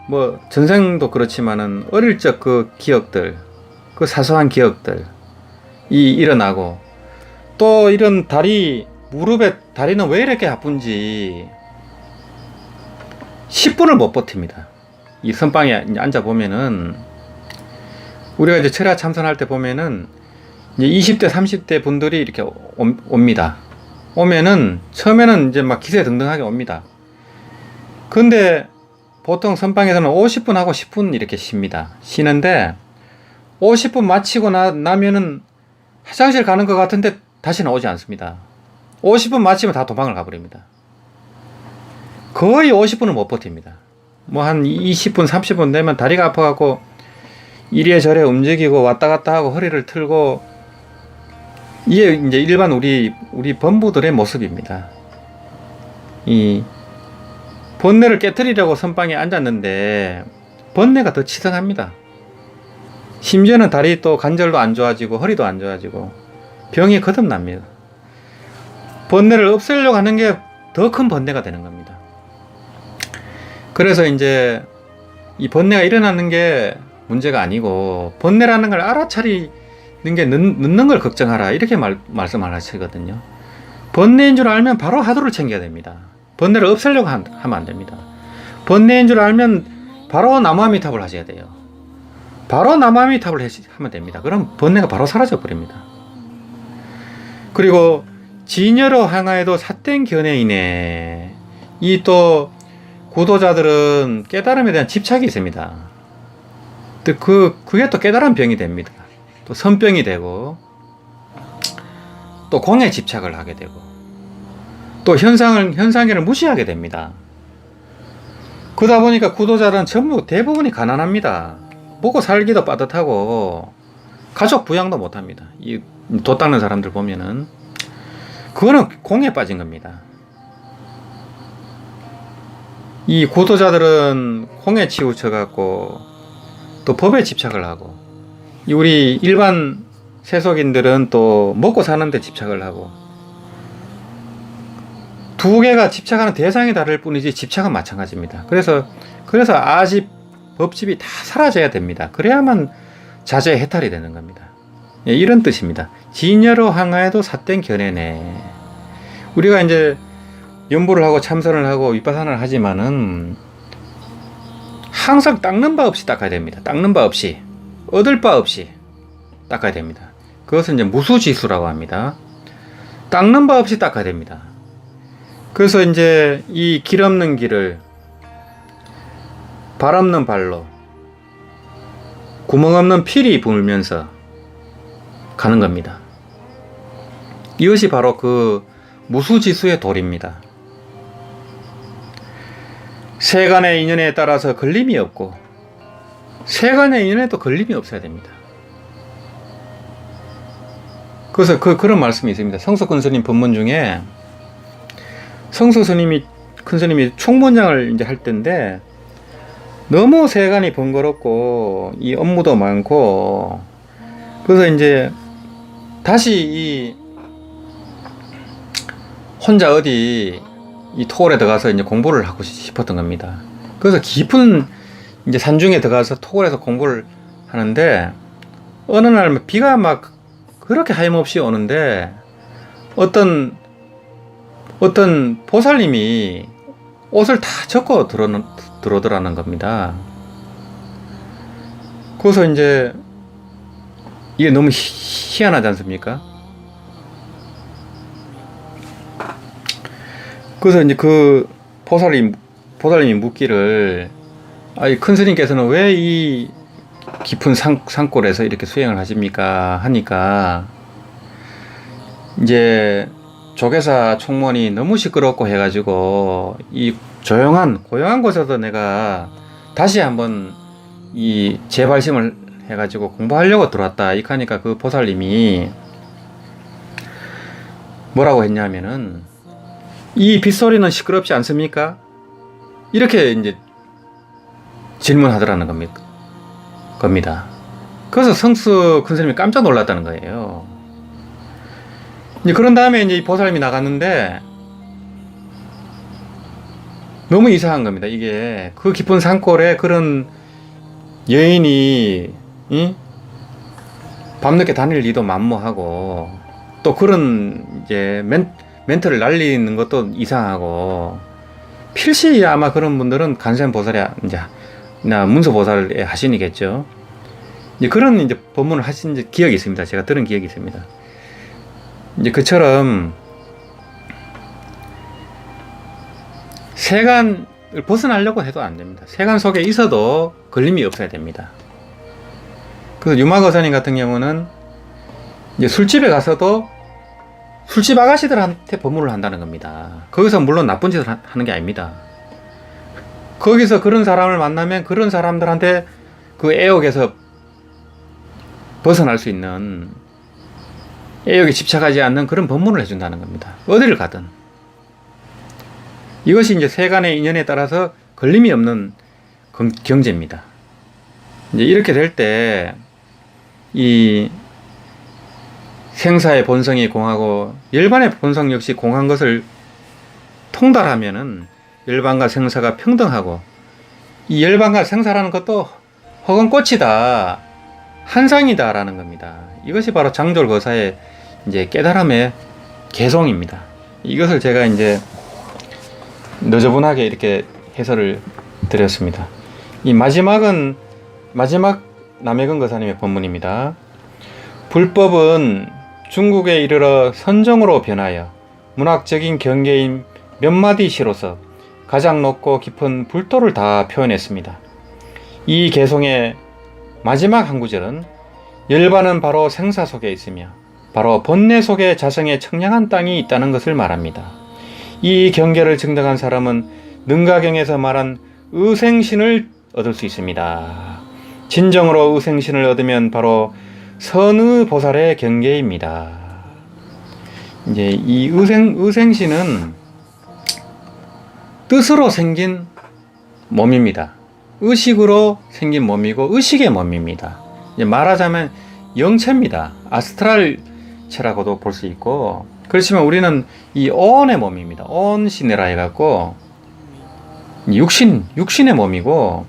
뭐 전생도 그렇지만은 어릴 적 그 기억들, 그 사소한 기억들이 일어나고 또 이런 무릎에 다리는 왜 이렇게 아픈지 10분을 못 버팁니다. 이 선방에 앉아 보면은 우리가 이제 철야 참선할 때 보면은 이제 20대 30대 분들이 이렇게 옵니다. 오면은 처음에는 이제 막 기세등등하게 옵니다. 근데 보통 선방에서는 50분 하고 10분 이렇게 쉽니다. 쉬는데 50분 마치고 나면은 화장실 가는 것 같은데 다시 나오지 않습니다. 50분 마치면 다 도망을 가버립니다. 거의 50분을 못 버팁니다. 뭐 한 20분 30분 되면 다리가 아파갖고 이리에 저리에 움직이고 왔다 갔다 하고 허리를 틀고 이게 이제 일반 우리 범부들의 모습입니다. 이 번뇌를 깨트리려고 선방에 앉았는데 번뇌가 더 치성합니다. 심지어는 다리 또 관절도 안 좋아지고 허리도 안 좋아지고 병이 거듭납니다. 번뇌를 없애려고 하는 게 더 큰 번뇌가 되는 겁니다. 그래서 이제 이 번뇌가 일어나는 게 문제가 아니고 번뇌라는 걸 알아차리는 게 늦는 걸 걱정하라 이렇게 말씀을 하시거든요. 번뇌인 줄 알면 바로 하도를 챙겨야 됩니다. 번뇌를 없애려고 하면 안 됩니다. 번뇌인 줄 알면 바로 나무아미탑을 하셔야 돼요. 바로 나무아미탑을 하면 됩니다. 그럼 번뇌가 바로 사라져 버립니다. 그리고 진여로 항하에도 삿된 견해이네. 이 또 고도자들은 깨달음에 대한 집착이 있습니다. 또 그게 또 깨달은 병이 됩니다. 또 선병이 되고 또 공에 집착을 하게 되고 또 현상계를 무시하게 됩니다. 그러다 보니까 구도자는 전부 대부분이 가난합니다. 먹고 살기도 빠듯하고 가족 부양도 못합니다. 이 돛 닦는 사람들 보면은 그거는 공에 빠진 겁니다. 이 고도자들은 공에 치우쳐갖고 또 법에 집착을 하고 우리 일반 세속인들은 또 먹고 사는데 집착을 하고 두 개가 집착하는 대상이 다를 뿐이지 집착은 마찬가지입니다. 그래서 아집, 법집이 다 사라져야 됩니다. 그래야만 자제의 해탈이 되는 겁니다. 예, 이런 뜻입니다. 진여로 항하에도 삿된 견해네. 우리가 이제 연보를 하고 참선을 하고 위파사나를 하지만은 항상 닦는 바 없이 닦아야 됩니다. 닦는 바 없이, 얻을 바 없이 닦아야 됩니다. 그것은 이제 무수지수라고 합니다. 닦는 바 없이 닦아야 됩니다. 그래서 이제 이 길 없는 길을 발 없는 발로 구멍 없는 피리 불면서 가는 겁니다. 이것이 바로 그 무수지수의 도리입니다. 세간의 인연에 따라서 걸림이 없고 세간의 인연에도 걸림이 없어야 됩니다. 그래서 그런 말씀이 있습니다. 성서 큰스님 법문 중에 성서 큰스님이 총문장을 이제 할 때인데 너무 세간이 번거롭고 이 업무도 많고 그래서 이제 다시 혼자 어디 이 토굴에 들어가서 이제 공부를 하고 싶었던 겁니다. 그래서 깊은 이제 산중에 들어가서 토굴에서 공부를 하는데 어느 날 비가 막 그렇게 하염없이 오는데 어떤 보살님이 옷을 다 젖고 들어오더라는 겁니다. 그래서 이제 이게 너무 희한하지 않습니까? 그래서 이제 그 보살님이 묻기를 큰 스님께서는 왜 이 깊은 산골에서 이렇게 수행을 하십니까? 하니까 이제 조계사 총무원이 너무 시끄럽고 해가지고 이 고요한 곳에서 내가 다시 한번 이 재발심을 해가지고 공부하려고 들어왔다. 이러니까 그 보살님이 뭐라고 했냐면은 이 빗소리는 시끄럽지 않습니까? 이렇게 이제 질문하더라는 겁니다. 그래서 성수 큰 스님이 깜짝 놀랐다는 거예요. 이제 그런 다음에 이제 이 보살님이 나갔는데 너무 이상한 겁니다. 이게 그 깊은 산골에 그런 여인이 밤늦게 다닐 리도 만무하고 또 그런 이제 멘트를 날리는 것도 이상하고 필시 아마 그런 분들은 간센보살이 이제 나 문서보살의 하신이겠죠. 이제 그런 이제 법문을 하신 기억이 있습니다. 제가 들은 기억이 있습니다. 이제 그처럼 세간을 벗어나려고 해도 안 됩니다. 세간 속에 있어도 걸림이 없어야 됩니다. 그래서 유마거사님 같은 경우는 이제 술집에 가서도 술집 아가씨들한테 법문을 한다는 겁니다. 거기서 물론 나쁜 짓을 하는 게 아닙니다. 거기서 그런 사람을 만나면 그런 사람들한테 그 애욕에서 벗어날 수 있는, 애욕에 집착하지 않는 그런 법문을 해준다는 겁니다. 어디를 가든. 이것이 이제 세간의 인연에 따라서 걸림이 없는 경제입니다. 이제 이렇게 될 때 이 생사의 본성이 공하고 열반의 본성 역시 공한 것을 통달하면은 열반과 생사가 평등하고, 이 열반과 생사라는 것도 혹은 꽃이다, 한상이다라는 겁니다. 이것이 바로 장졸거사의 이제 깨달음의 개성입니다. 이것을 제가 이제 너저분하게 이렇게 해설을 드렸습니다. 이 마지막 남해근 거사님의 법문입니다. 불법은 중국에 이르러 선정으로 변하여 문학적인 경계인 몇 마디 시로서 가장 높고 깊은 불도를 다 표현했습니다. 이 개성의 마지막 한 구절은 열반은 바로 생사 속에 있으며 바로 번뇌 속에 자성의 청량한 땅이 있다는 것을 말합니다. 이 경계를 증득한 사람은 능가경에서 말한 의생신을 얻을 수 있습니다. 진정으로 의생신을 얻으면 바로 선의보살의 경계입니다. 이제 이 의생신은 뜻으로 생긴 몸입니다. 의식으로 생긴 몸이고 의식의 몸입니다. 이제 말하자면 영체입니다. 아스트랄체라고도 볼 수 있고, 그렇지만 우리는 이 온의 몸입니다. 온신이라 해갖고 육신의 몸이고,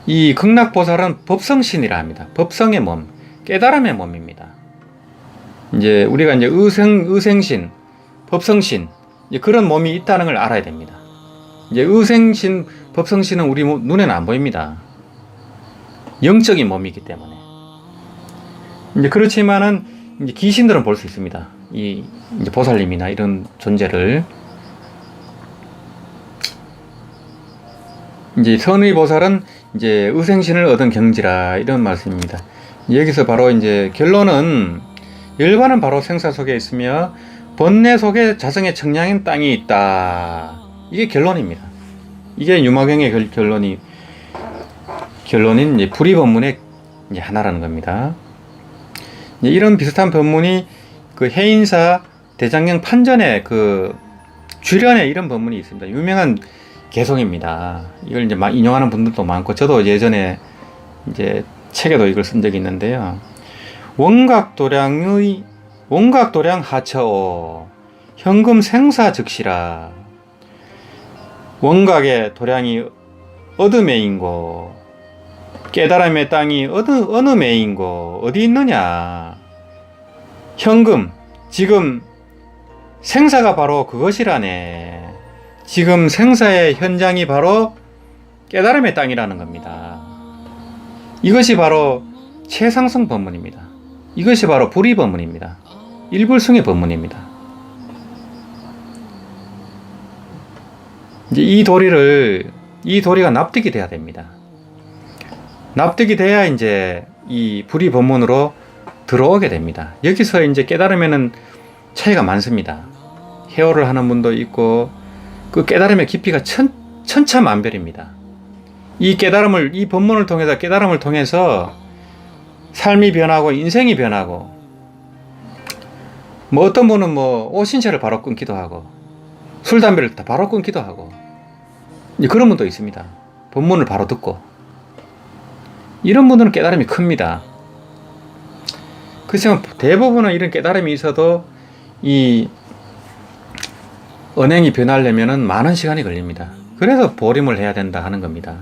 이 극락보살은 법성신이라 합니다. 법성의 몸, 깨달음의 몸입니다. 이제 우리가 이제 의생신, 법성신, 이제 그런 몸이 있다는 걸 알아야 됩니다. 이제 의생신, 법성신은 우리 눈에는 안 보입니다. 영적인 몸이기 때문에. 이제 그렇지만은 이제 귀신들은 볼 수 있습니다. 이 이제 보살님이나 이런 존재를. 이제 선의보살은 이제 의생신을 얻은 경지라, 이런 말씀입니다. 여기서 바로 이제 결론은 열반은 바로 생사 속에 있으며 번뇌 속에 자성의 청량한 땅이 있다. 이게 결론입니다. 이게 유마경의 결론인 이제 불의법문의 이제 하나라는 겁니다. 이제 이런 비슷한 법문이 그 해인사 대장경 판전의 그 주련에 이런 법문이 있습니다. 유명한 개성입니다. 이걸 이제 인용하는 분들도 많고, 저도 예전에 이제 책에도 이걸 쓴 적이 있는데요. 원각도량 하처오 현금 생사 즉시라. 원각의 도량이 어둠에인고 깨달음의 땅이 어느 매인고 어디 있느냐. 현금, 지금 생사가 바로 그것이라네. 지금 생사의 현장이 바로 깨달음의 땅이라는 겁니다. 이것이 바로 최상승 법문입니다. 이것이 바로 불의 법문입니다. 일불승의 법문입니다. 이제 이 도리가 납득이 돼야 됩니다. 납득이 돼야 이제 이 불의 법문으로 들어오게 됩니다. 여기서 이제 깨달으면은 차이가 많습니다. 해오를 하는 분도 있고, 그 깨달음의 깊이가 천차만별입니다. 이 법문을 통해서, 깨달음을 통해서 삶이 변하고 인생이 변하고, 뭐 어떤 분은 뭐 옷신체를 바로 끊기도 하고 술 담배를 다 바로 끊기도 하고 이제 그런 분도 있습니다. 법문을 바로 듣고 이런 분들은 깨달음이 큽니다. 그렇지만 대부분은 이런 깨달음이 있어도 이 언행이 변하려면은 많은 시간이 걸립니다. 그래서 보림을 해야 된다 하는 겁니다.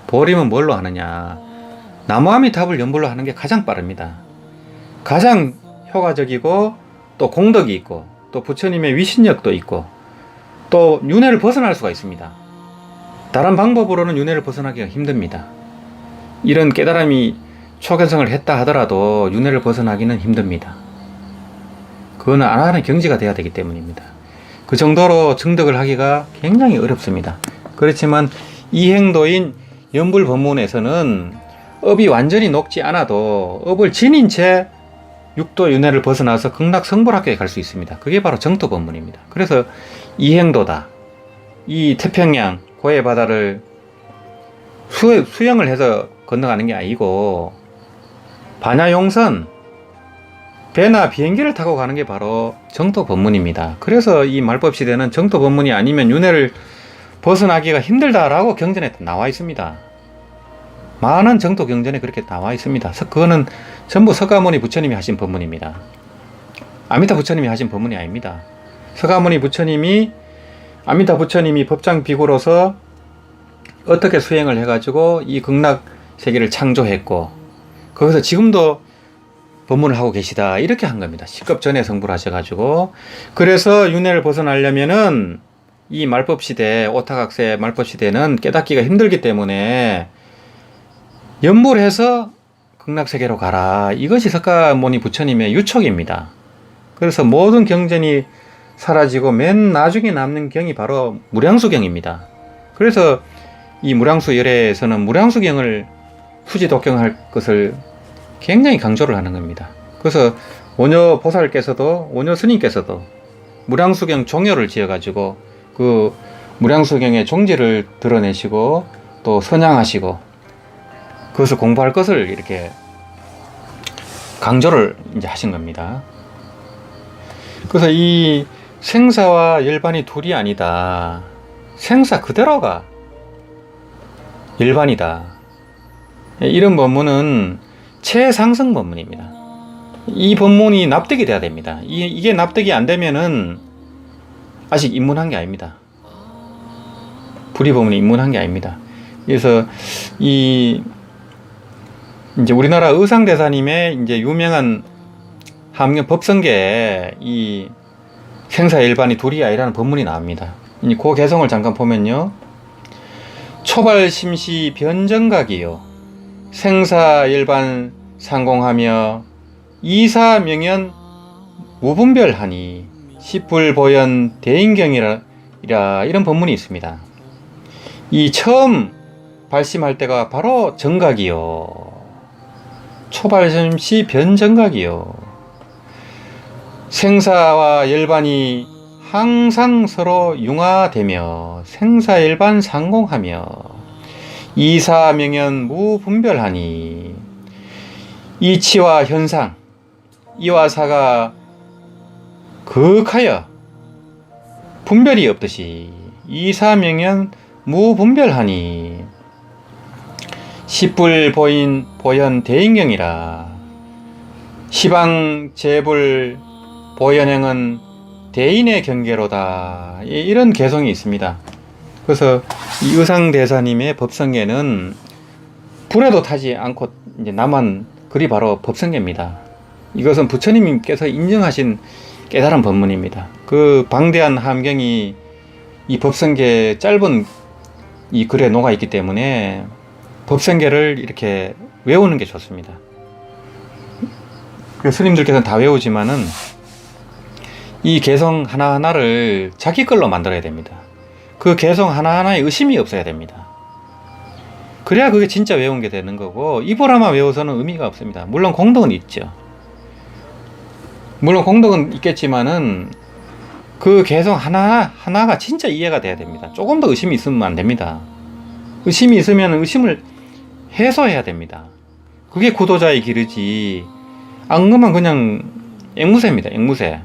보림은 뭘로 하느냐? 나무아미타불 연불로 하는 게 가장 빠릅니다. 가장 효과적이고 또 공덕이 있고 또 부처님의 위신력도 있고 또 윤회를 벗어날 수가 있습니다. 다른 방법으로는 윤회를 벗어나기가 힘듭니다. 이런 깨달음이 초견성을 했다 하더라도 윤회를 벗어나기는 힘듭니다. 그거는 안 하는 경지가 돼야 되기 때문입니다. 그 정도로 증득을 하기가 굉장히 어렵습니다. 그렇지만 이행도인 연불법문에서는 업이 완전히 녹지 않아도 업을 지닌 채 육도 윤회를 벗어나서 극락성불학교에 갈 수 있습니다. 그게 바로 정토법문입니다. 그래서 이행도다. 이 태평양 고해 바다를 수영을 해서 건너가는 게 아니고 반야용선 배나 비행기를 타고 가는 게 바로 정토법문입니다. 그래서 이 말법시대는 정토법문이 아니면 윤회를 벗어나기가 힘들다라고 경전에 나와 있습니다. 많은 정토 경전에 그렇게 나와 있습니다. 그거는 전부 서가모니 부처님이 하신 법문입니다. 아미타 부처님이 하신 법문이 아닙니다. 서가모니 부처님이 아미타 부처님이 법장 비구로서 어떻게 수행을 해가지고 이 극락 세계를 창조했고 거기서 지금도 법문을 하고 계시다 이렇게 한 겁니다. 식겁 전에 성불 하셔가지고 그래서 윤회를 벗어나려면은 이 말법시대 오타각세 말법시대는 깨닫기가 힘들기 때문에 연불해서 극락세계로 가라. 이것이 석가모니 부처님의 유촉입니다. 그래서 모든 경전이 사라지고 맨 나중에 남는 경이 바로 무량수경입니다. 그래서 이 무량수 열애에서는 무량수경을 수지독경할 것을 굉장히 강조를 하는 겁니다. 그래서 오녀 보살께서도 오녀 스님께서도 무량수경 종요를 지어가지고 그 무량수경의 종지를 드러내시고 또 선양하시고 그것을 공부할 것을 이렇게 강조를 이제 하신 겁니다. 그래서 이 생사와 열반이 둘이 아니다. 생사 그대로가 열반이다. 이런 법문은 최상승 법문입니다. 이 법문이 납득이 돼야 됩니다. 이게 납득이 안 되면은 아직 입문한 게 아닙니다. 불의법문이 입문한 게 아닙니다. 그래서 이제 우리나라 의상대사님의 이제 유명한 함경 법성계에 이 생사열반이 둘이 아니라는 법문이 나옵니다. 그 개성을 잠깐 보면요. 초발심시 변정각이요. 생사열반 상공하며 이사명연 무분별하니 십불보연 대인경이라 이런 법문이 있습니다. 이 처음 발심할 때가 바로 정각이요. 초발심시 변정각이요. 생사와 열반이 항상 서로 융화되며 생사열반 상공하며 이사명연 무분별하니 이치와 현상 이와 사가 극하여 분별이 없듯이 이사명연 무분별하니 십불보인 보현 대인경이라 시방 재불 보현행은 대인의 경계로다. 이런 개성이 있습니다. 그래서 이 의상대사님의 법성계는 불에도 타지 않고 이제 남한 글이 바로 법성계입니다. 이것은 부처님께서 인정하신 깨달은 법문입니다. 그 방대한 함경이 이 법성계 짧은 이 글에 녹아 있기 때문에 법성계를 이렇게 외우는 게 좋습니다. 스님들께서는 다 외우지만은 이 개성 하나하나를 자기 걸로 만들어야 됩니다. 그 개성 하나하나에 의심이 없어야 됩니다. 그래야 그게 진짜 외운 게 되는 거고 입으로만 외워서는 의미가 없습니다. 물론 공덕은 있죠. 물론 공덕은 있겠지만은 그 개성 하나하나가 진짜 이해가 돼야 됩니다. 조금 더 의심이 있으면 안 됩니다. 의심이 있으면 의심을 해소해야 됩니다. 그게 구도자의 길이지 앙금은 그냥 앵무새입니다. 앵무새.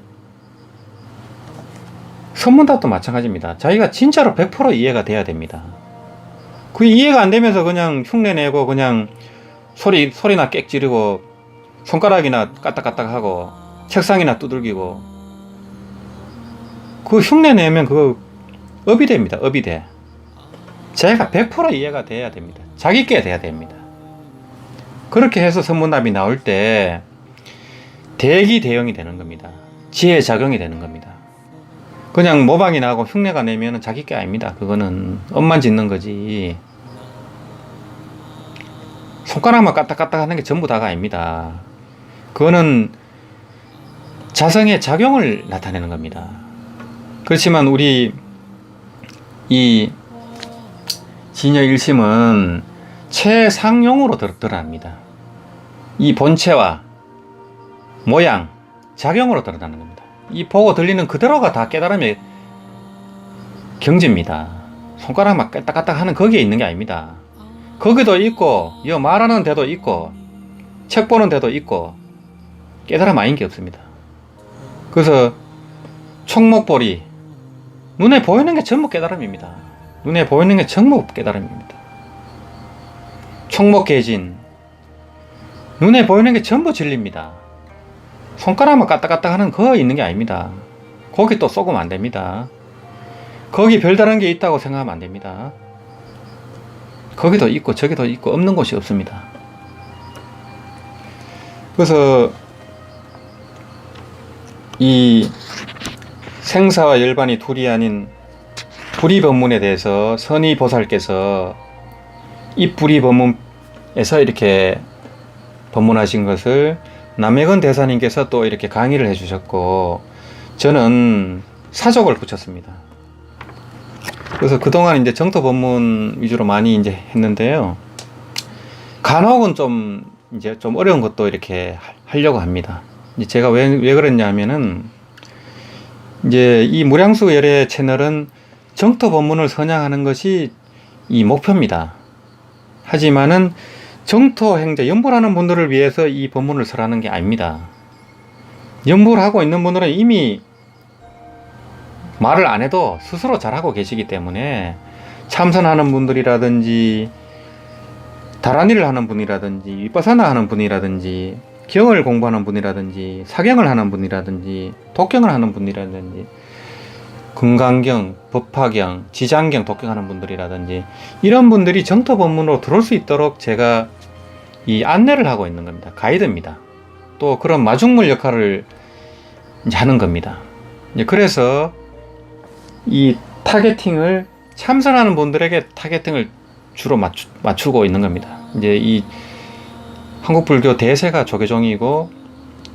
선문답도 마찬가지입니다. 자기가 진짜로 100% 이해가 돼야 됩니다. 그 이해가 안 되면서 그냥 흉내내고 그냥 소리나 꽥 지르고 손가락이나 까딱까딱하고 책상이나 두들기고 그 흉내내면 그거 업이 됩니다. 업이 돼. 자기가 100% 이해가 돼야 됩니다. 자기께 돼야 됩니다. 그렇게 해서 선문답이 나올 때 대기대응이 되는 겁니다. 지혜작용이 되는 겁니다. 그냥 모방이 나고 흉내가 내면 자기 게 아닙니다. 그거는 엄만 짓는 거지. 손가락만 까딱까딱 하는 게 전부 다가 아닙니다. 그거는 자성의 작용을 나타내는 겁니다. 그렇지만 우리 이 진여 일심은 최상용으로 드러납니다. 이 본체와 모양, 작용으로 드러나는 겁니다. 이 보고 들리는 그대로가 다 깨달음의 경지입니다. 손가락만 까딱까딱 하는 거기에 있는 게 아닙니다. 거기도 있고, 말하는 데도 있고, 책 보는 데도 있고, 깨달음 아닌 게 없습니다. 그래서 총목보리, 눈에 보이는 게 전부 깨달음입니다. 눈에 보이는 게 전부 깨달음입니다. 총목개진, 눈에 보이는 게 전부 진리입니다. 손가락만 까딱까딱 하는 거 있는 게 아닙니다. 거기 또 쏘으면 안 됩니다. 거기 별다른 게 있다고 생각하면 안 됩니다. 거기도 있고 저기도 있고 없는 곳이 없습니다. 그래서 이 생사와 열반이 둘이 아닌 불이법문에 대해서 선의보살께서 이 불이법문에서 이렇게 법문하신 것을 남해건 대사님께서 또 이렇게 강의를 해주셨고, 저는 사족을 붙였습니다. 그래서 그동안 이제 정토 법문 위주로 많이 이제 했는데요. 간혹은 좀 어려운 것도 이렇게 하려고 합니다. 이제 제가 왜 그랬냐 하면은, 이제 이 무량수 열애 채널은 정토 법문을 선양하는 것이 이 목표입니다. 하지만은 정토 행자, 연불하는 분들을 위해서 이 법문을 설하는 게 아닙니다. 연불하고 있는 분들은 이미 말을 안 해도 스스로 잘하고 계시기 때문에 참선하는 분들이라든지 다란이를 하는 분이라든지 위빠사나 하는 분이라든지 경을 공부하는 분이라든지 사경을 하는 분이라든지 독경을 하는 분이라든지 금강경, 법화경, 지장경 독경하는 분들이라든지 이런 분들이 정토 법문으로 들어올 수 있도록 제가 이 안내를 하고 있는 겁니다. 가이드입니다. 또 그런 마중물 역할을 이제 하는 겁니다. 그래서 이 타겟팅을 참선하는 분들에게 타겟팅을 주로 맞추고 있는 겁니다. 이제 이 한국 불교 대세가 조계종이고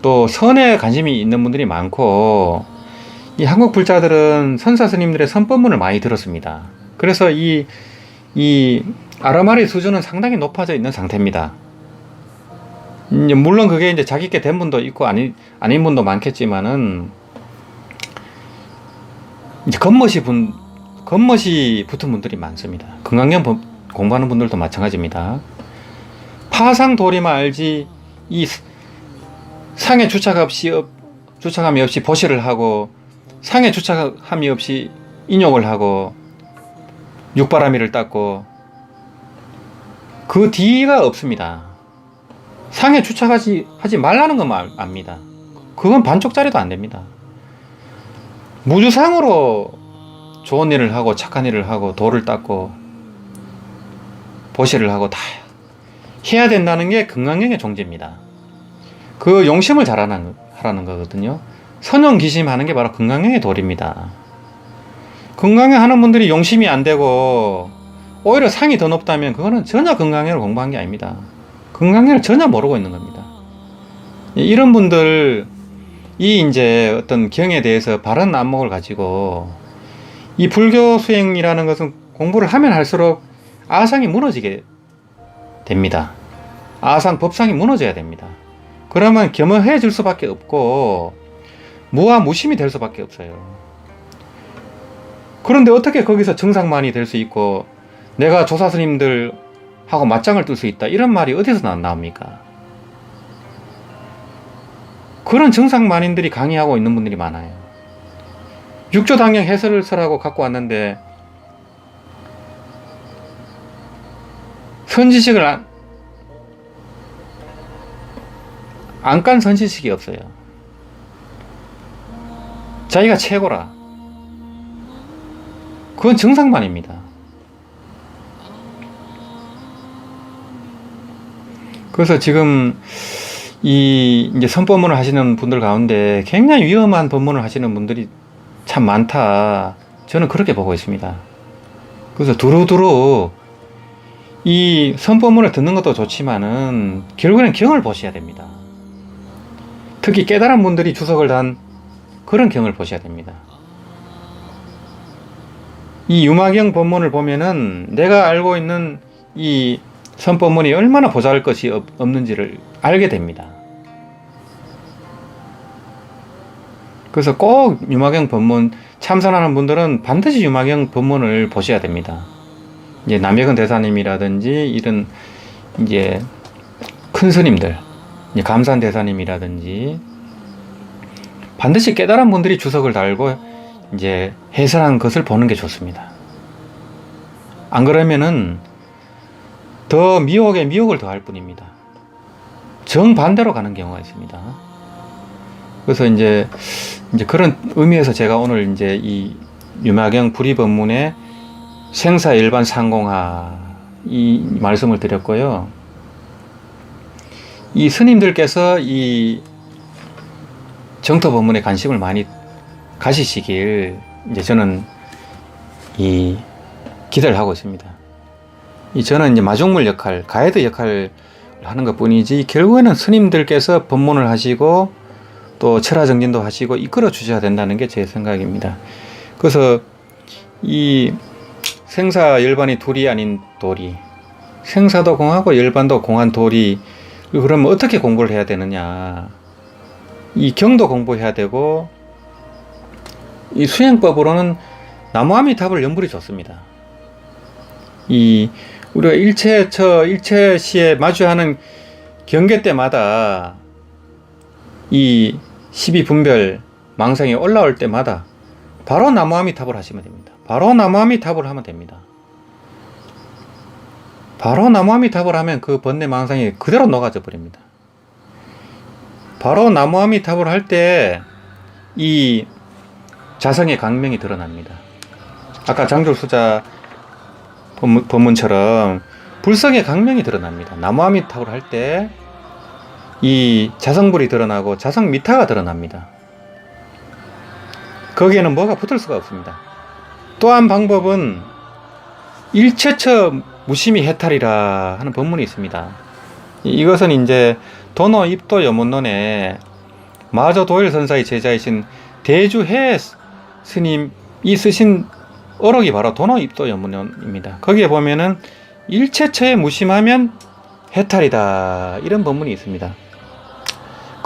또 선에 관심이 있는 분들이 많고, 이 한국 불자들은 선사 스님들의 선법문을 많이 들었습니다. 그래서 이 아라마리 수준은 상당히 높아져 있는 상태입니다. 물론 그게 이제 자기께 된 분도 있고 아닌 분도 많겠지만은, 이제 겉멋이 붙은 분들이 많습니다. 금강경 공부하는 분들도 마찬가지입니다. 파상도리만 알지 이 상에 주착함이 없이 보시를 하고 상에 주착함이 없이 인욕을 하고 육바라미를 닦고 그 뒤가 없습니다. 상에 주착하지 말라는 것만 압니다. 그건 반쪽짜리도 안 됩니다. 무주상으로 좋은 일을 하고 착한 일을 하고 도를 닦고 보시를 하고 다 해야 된다는 게 금강경의 종지입니다. 그 용심을 하라는 거거든요. 선용기심하는 게 바로 금강경의 도리입니다. 금강경 하는 분들이 용심이 안 되고 오히려 상이 더 높다면 그거는 전혀 금강경을 공부한 게 아닙니다. 금강경을 전혀 모르고 있는 겁니다. 이런 분들 이 이제 어떤 경에 대해서 바른 안목을 가지고, 이 불교 수행이라는 것은 공부를 하면 할수록 아상이 무너지게 됩니다. 아상 법상이 무너져야 됩니다. 그러면 겸허해질 수밖에 없고 무아무심이 될 수밖에 없어요. 그런데 어떻게 거기서 정상만이 될 수 있고 내가 조사스님들하고 맞짱을 뜰 수 있다, 이런 말이 어디서 나옵니까? 그런 정상만인들이 강의하고 있는 분들이 많아요. 육조당령 해설서라고 갖고 왔는데 선지식을 안 깐 선지식이 없어요. 자기가 최고라. 그건 정상만입니다. 그래서 지금 이제 선법문을 하시는 분들 가운데 굉장히 위험한 법문을 하시는 분들이 참 많다. 저는 그렇게 보고 있습니다. 그래서 두루두루 이 선법문을 듣는 것도 좋지만은 결국에는 경을 보셔야 됩니다. 특히 깨달은 분들이 주석을 단 그런 경을 보셔야 됩니다. 이 유마경 법문을 보면은 내가 알고 있는 이 선법문이 얼마나 보잘것이 없는지를 알게 됩니다. 그래서 꼭 유마경 법문 참선하는 분들은 반드시 유마경 법문을 보셔야 됩니다. 이제 남혁은 대사님이라든지 이런 이제 큰 스님들, 이제 감산 대사님이라든지 반드시 깨달은 분들이 주석을 달고 이제 해설한 것을 보는 게 좋습니다. 안 그러면은 더 미혹에 미혹을 더할 뿐입니다. 정반대로 가는 경우가 있습니다. 그래서 이제 그런 의미에서 제가 오늘 이제 이 유마경 불의법문의 생사일반 상공하 이 말씀을 드렸고요. 이 스님들께서 이 정토 법문에 관심을 많이 가시시길 이제 저는 이 기대를 하고 있습니다. 저는 이제 마중물 역할, 가이드 역할을 하는 것 뿐이지 결국에는 스님들께서 법문을 하시고 또 철화정진도 하시고 이끌어 주셔야 된다는 게 제 생각입니다. 그래서 이 생사 열반이 둘이 아닌 도리, 생사도 공하고 열반도 공한 도리, 그러면 어떻게 공부를 해야 되느냐? 이 경도 공부해야 되고 이 수행법으로는 나무아미탑을 연불이 좋습니다. 이 우리가 일체시에 마주하는 경계 때마다 이 12분별 망상이 올라올 때마다 바로 나무아미탑을 하시면 됩니다. 바로 나무아미탑을 하면 됩니다. 바로 나무아미탑을 하면 그 번뇌 망상이 그대로 녹아져 버립니다. 바로 나무아미탑을 할 때 이 자성의 강명이 드러납니다. 아까 장졸수자 법문처럼 불성의 강명이 드러납니다. 나무아미탑을 할 때 이 자성불이 드러나고 자성미타가 드러납니다. 거기에는 뭐가 붙을 수가 없습니다. 또 한 방법은 일체처 무심히 해탈이라 하는 법문이 있습니다. 이것은 이제 도노 입도 여문론에 마저 도일 선사의 제자이신 대주해 스님이 쓰신 어록이 바로 도노 입도 여문론입니다. 거기에 보면은 일체처에 무심하면 해탈이다 이런 법문이 있습니다.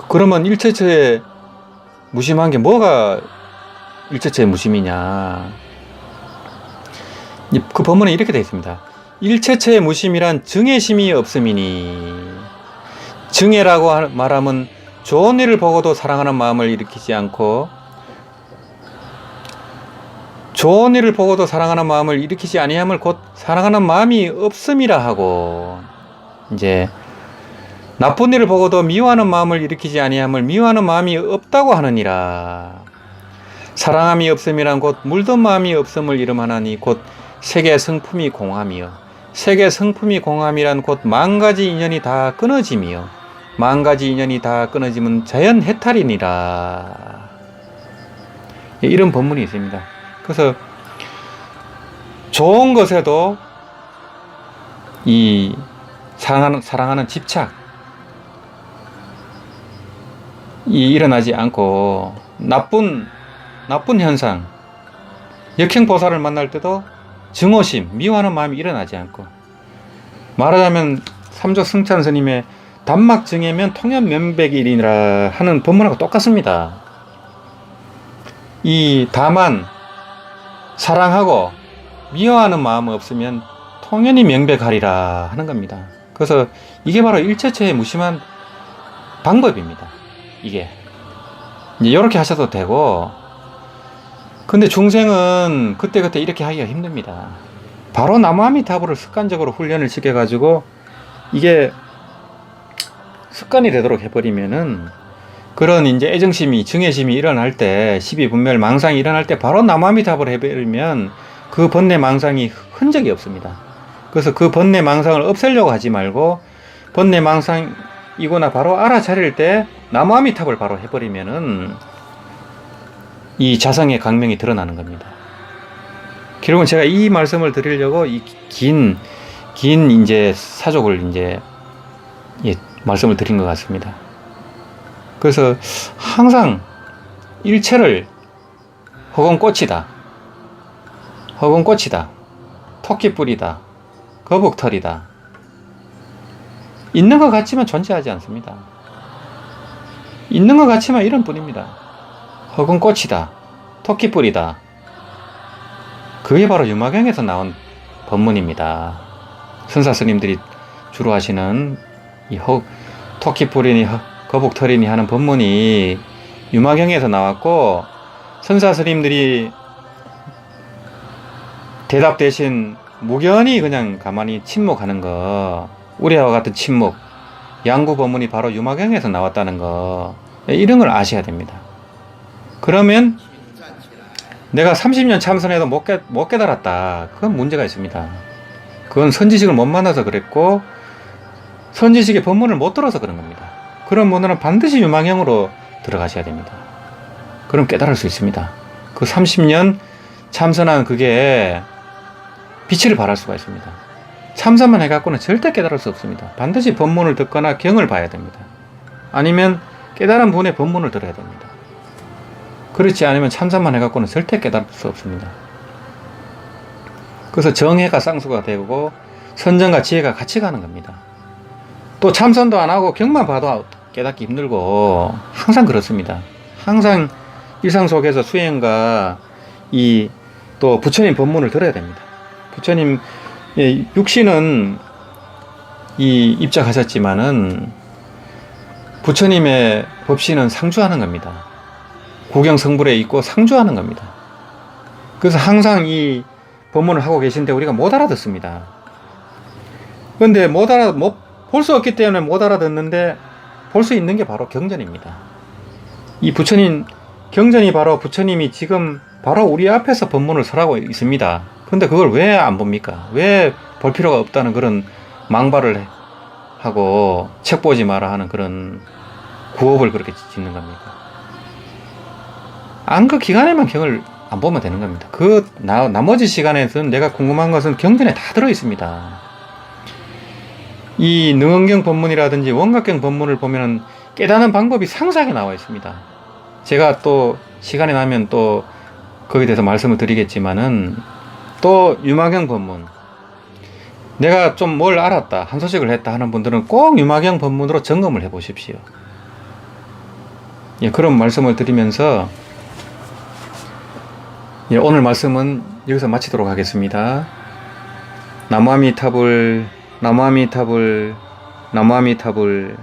그러면 일체처에 무심한 게 뭐가 일체처에 무심이냐? 그 법문에 이렇게 되어 있습니다. 일체처의 무심이란 증애심이 없음이니, 증애라고 말하면 좋은 일을 보고도 사랑하는 마음을 일으키지 않고 좋은 일을 보고도 사랑하는 마음을 일으키지 아니함을 곧 사랑하는 마음이 없음이라 하고, 이제 나쁜 일을 보고도 미워하는 마음을 일으키지 아니함을 미워하는 마음이 없다고 하느니라. 사랑함이 없음이란 곧 물든 마음이 없음을 이름하나니 곧 세계 성품이 공함이요, 세계 성품이 공함이란 곧 만가지 인연이 다 끊어짐이요, 만가지 인연이 다 끊어짐은 자연 해탈이니라. 이런 법문이 있습니다. 그래서 좋은 것에도 이 사랑하는 집착이 일어나지 않고, 나쁜 현상, 역행보살을 만날 때도 증오심, 미워하는 마음이 일어나지 않고, 말하자면 삼조 승찬 스님의 단막증이면 통연명백일이라 하는 법문하고 똑같습니다. 다만 사랑하고 미워하는 마음 없으면 통연히 명백하리라 하는 겁니다. 그래서 이게 바로 일체처의 무심한 방법입니다. 이게 이제 이렇게 하셔도 되고, 근데 중생은 그때그때 이렇게 하기가 힘듭니다. 바로 나무아미타불을 습관적으로 훈련을 시켜가지고 이게 습관이 되도록 해버리면은 그런 이제 애정심이, 증애심이 일어날 때, 시비분별, 망상이 일어날 때 바로 나무아미타불을 해버리면 그 번뇌 망상이 흔적이 없습니다. 그래서 그 번뇌 망상을 없애려고 하지 말고 번뇌 망상이거나 바로 알아차릴 때 나무아미타불을 바로 해버리면은 이 자성의 강명이 드러나는 겁니다. 결국은 제가 이 말씀을 드리려고 이 긴 이제 사족을 이제 말씀을 드린 것 같습니다. 그래서 항상 일체를 허공꽃이다, 허공꽃이다, 토끼뿔이다, 거북털이다. 있는 것 같지만 존재하지 않습니다. 있는 것 같지만 이런 뿐입니다. 허공꽃이다, 토끼뿔이다. 그게 바로 유마경에서 나온 법문입니다. 선사 스님들이 주로 하시는 이 토끼뿔이니 거북털이니 하는 법문이 유마경에서 나왔고, 선사 스님들이 대답 대신 무견히 그냥 가만히 침묵하는 거, 우리와 같은 침묵, 양구 법문이 바로 유마경에서 나왔다는 거, 이런 걸 아셔야 됩니다. 그러면 내가 30년 참선해도 못 깨달았다, 그건 문제가 있습니다. 그건 선지식을 못 만나서 그랬고 선지식의 법문을 못 들어서 그런 겁니다. 그런 분들은 반드시 유망형으로 들어가셔야 됩니다. 그럼 깨달을 수 있습니다. 그 30년 참선한 그게 빛을 발할 수가 있습니다. 참선만 해갖고는 절대 깨달을 수 없습니다. 반드시 법문을 듣거나 경을 봐야 됩니다. 아니면 깨달은 분의 법문을 들어야 됩니다. 그렇지 않으면 참선만 해갖고는 절대 깨달을 수 없습니다. 그래서 정해가 쌍수가 되고 선정과 지혜가 같이 가는 겁니다. 또 참선도 안 하고 경만 봐도 깨닫기 힘들고 항상 그렇습니다. 항상 일상 속에서 수행과 이 또 부처님 법문을 들어야 됩니다. 부처님 육신은 이 입작하셨지만은 부처님의 법신은 상주하는 겁니다. 구경성불에 있고 상주하는 겁니다. 그래서 항상 이 법문을 하고 계신데 우리가 못 알아듣습니다. 그런데 볼 수 없기 때문에 못 알아듣는데 볼 수 있는 게 바로 경전입니다. 이 부처님 경전이 바로 부처님이 지금 바로 우리 앞에서 법문을 설하고 있습니다. 그런데 그걸 왜 안 봅니까? 왜 볼 필요가 없다는 그런 망발을 하고 책 보지 마라 하는 그런 구업을 그렇게 짓는 겁니까? 안그 기간에만 경을 안 보면 되는 겁니다. 나머지 시간에서는 내가 궁금한 것은 경전에 다 들어 있습니다. 이 능언경 법문이라든지 원각경 법문을 보면은 깨닫는 방법이 상세하게 나와 있습니다. 제가 또 시간이 나면 또 거기에 대해서 말씀을 드리겠지만은, 또 유마경 법문, 내가 좀 뭘 알았다, 한 소식을 했다 하는 분들은 꼭 유마경 법문으로 점검을 해 보십시오. 그런 말씀을 드리면서 오늘 말씀은 여기서 마치도록 하겠습니다. 나무아미타불, 나무아미타불, 나무아미타불.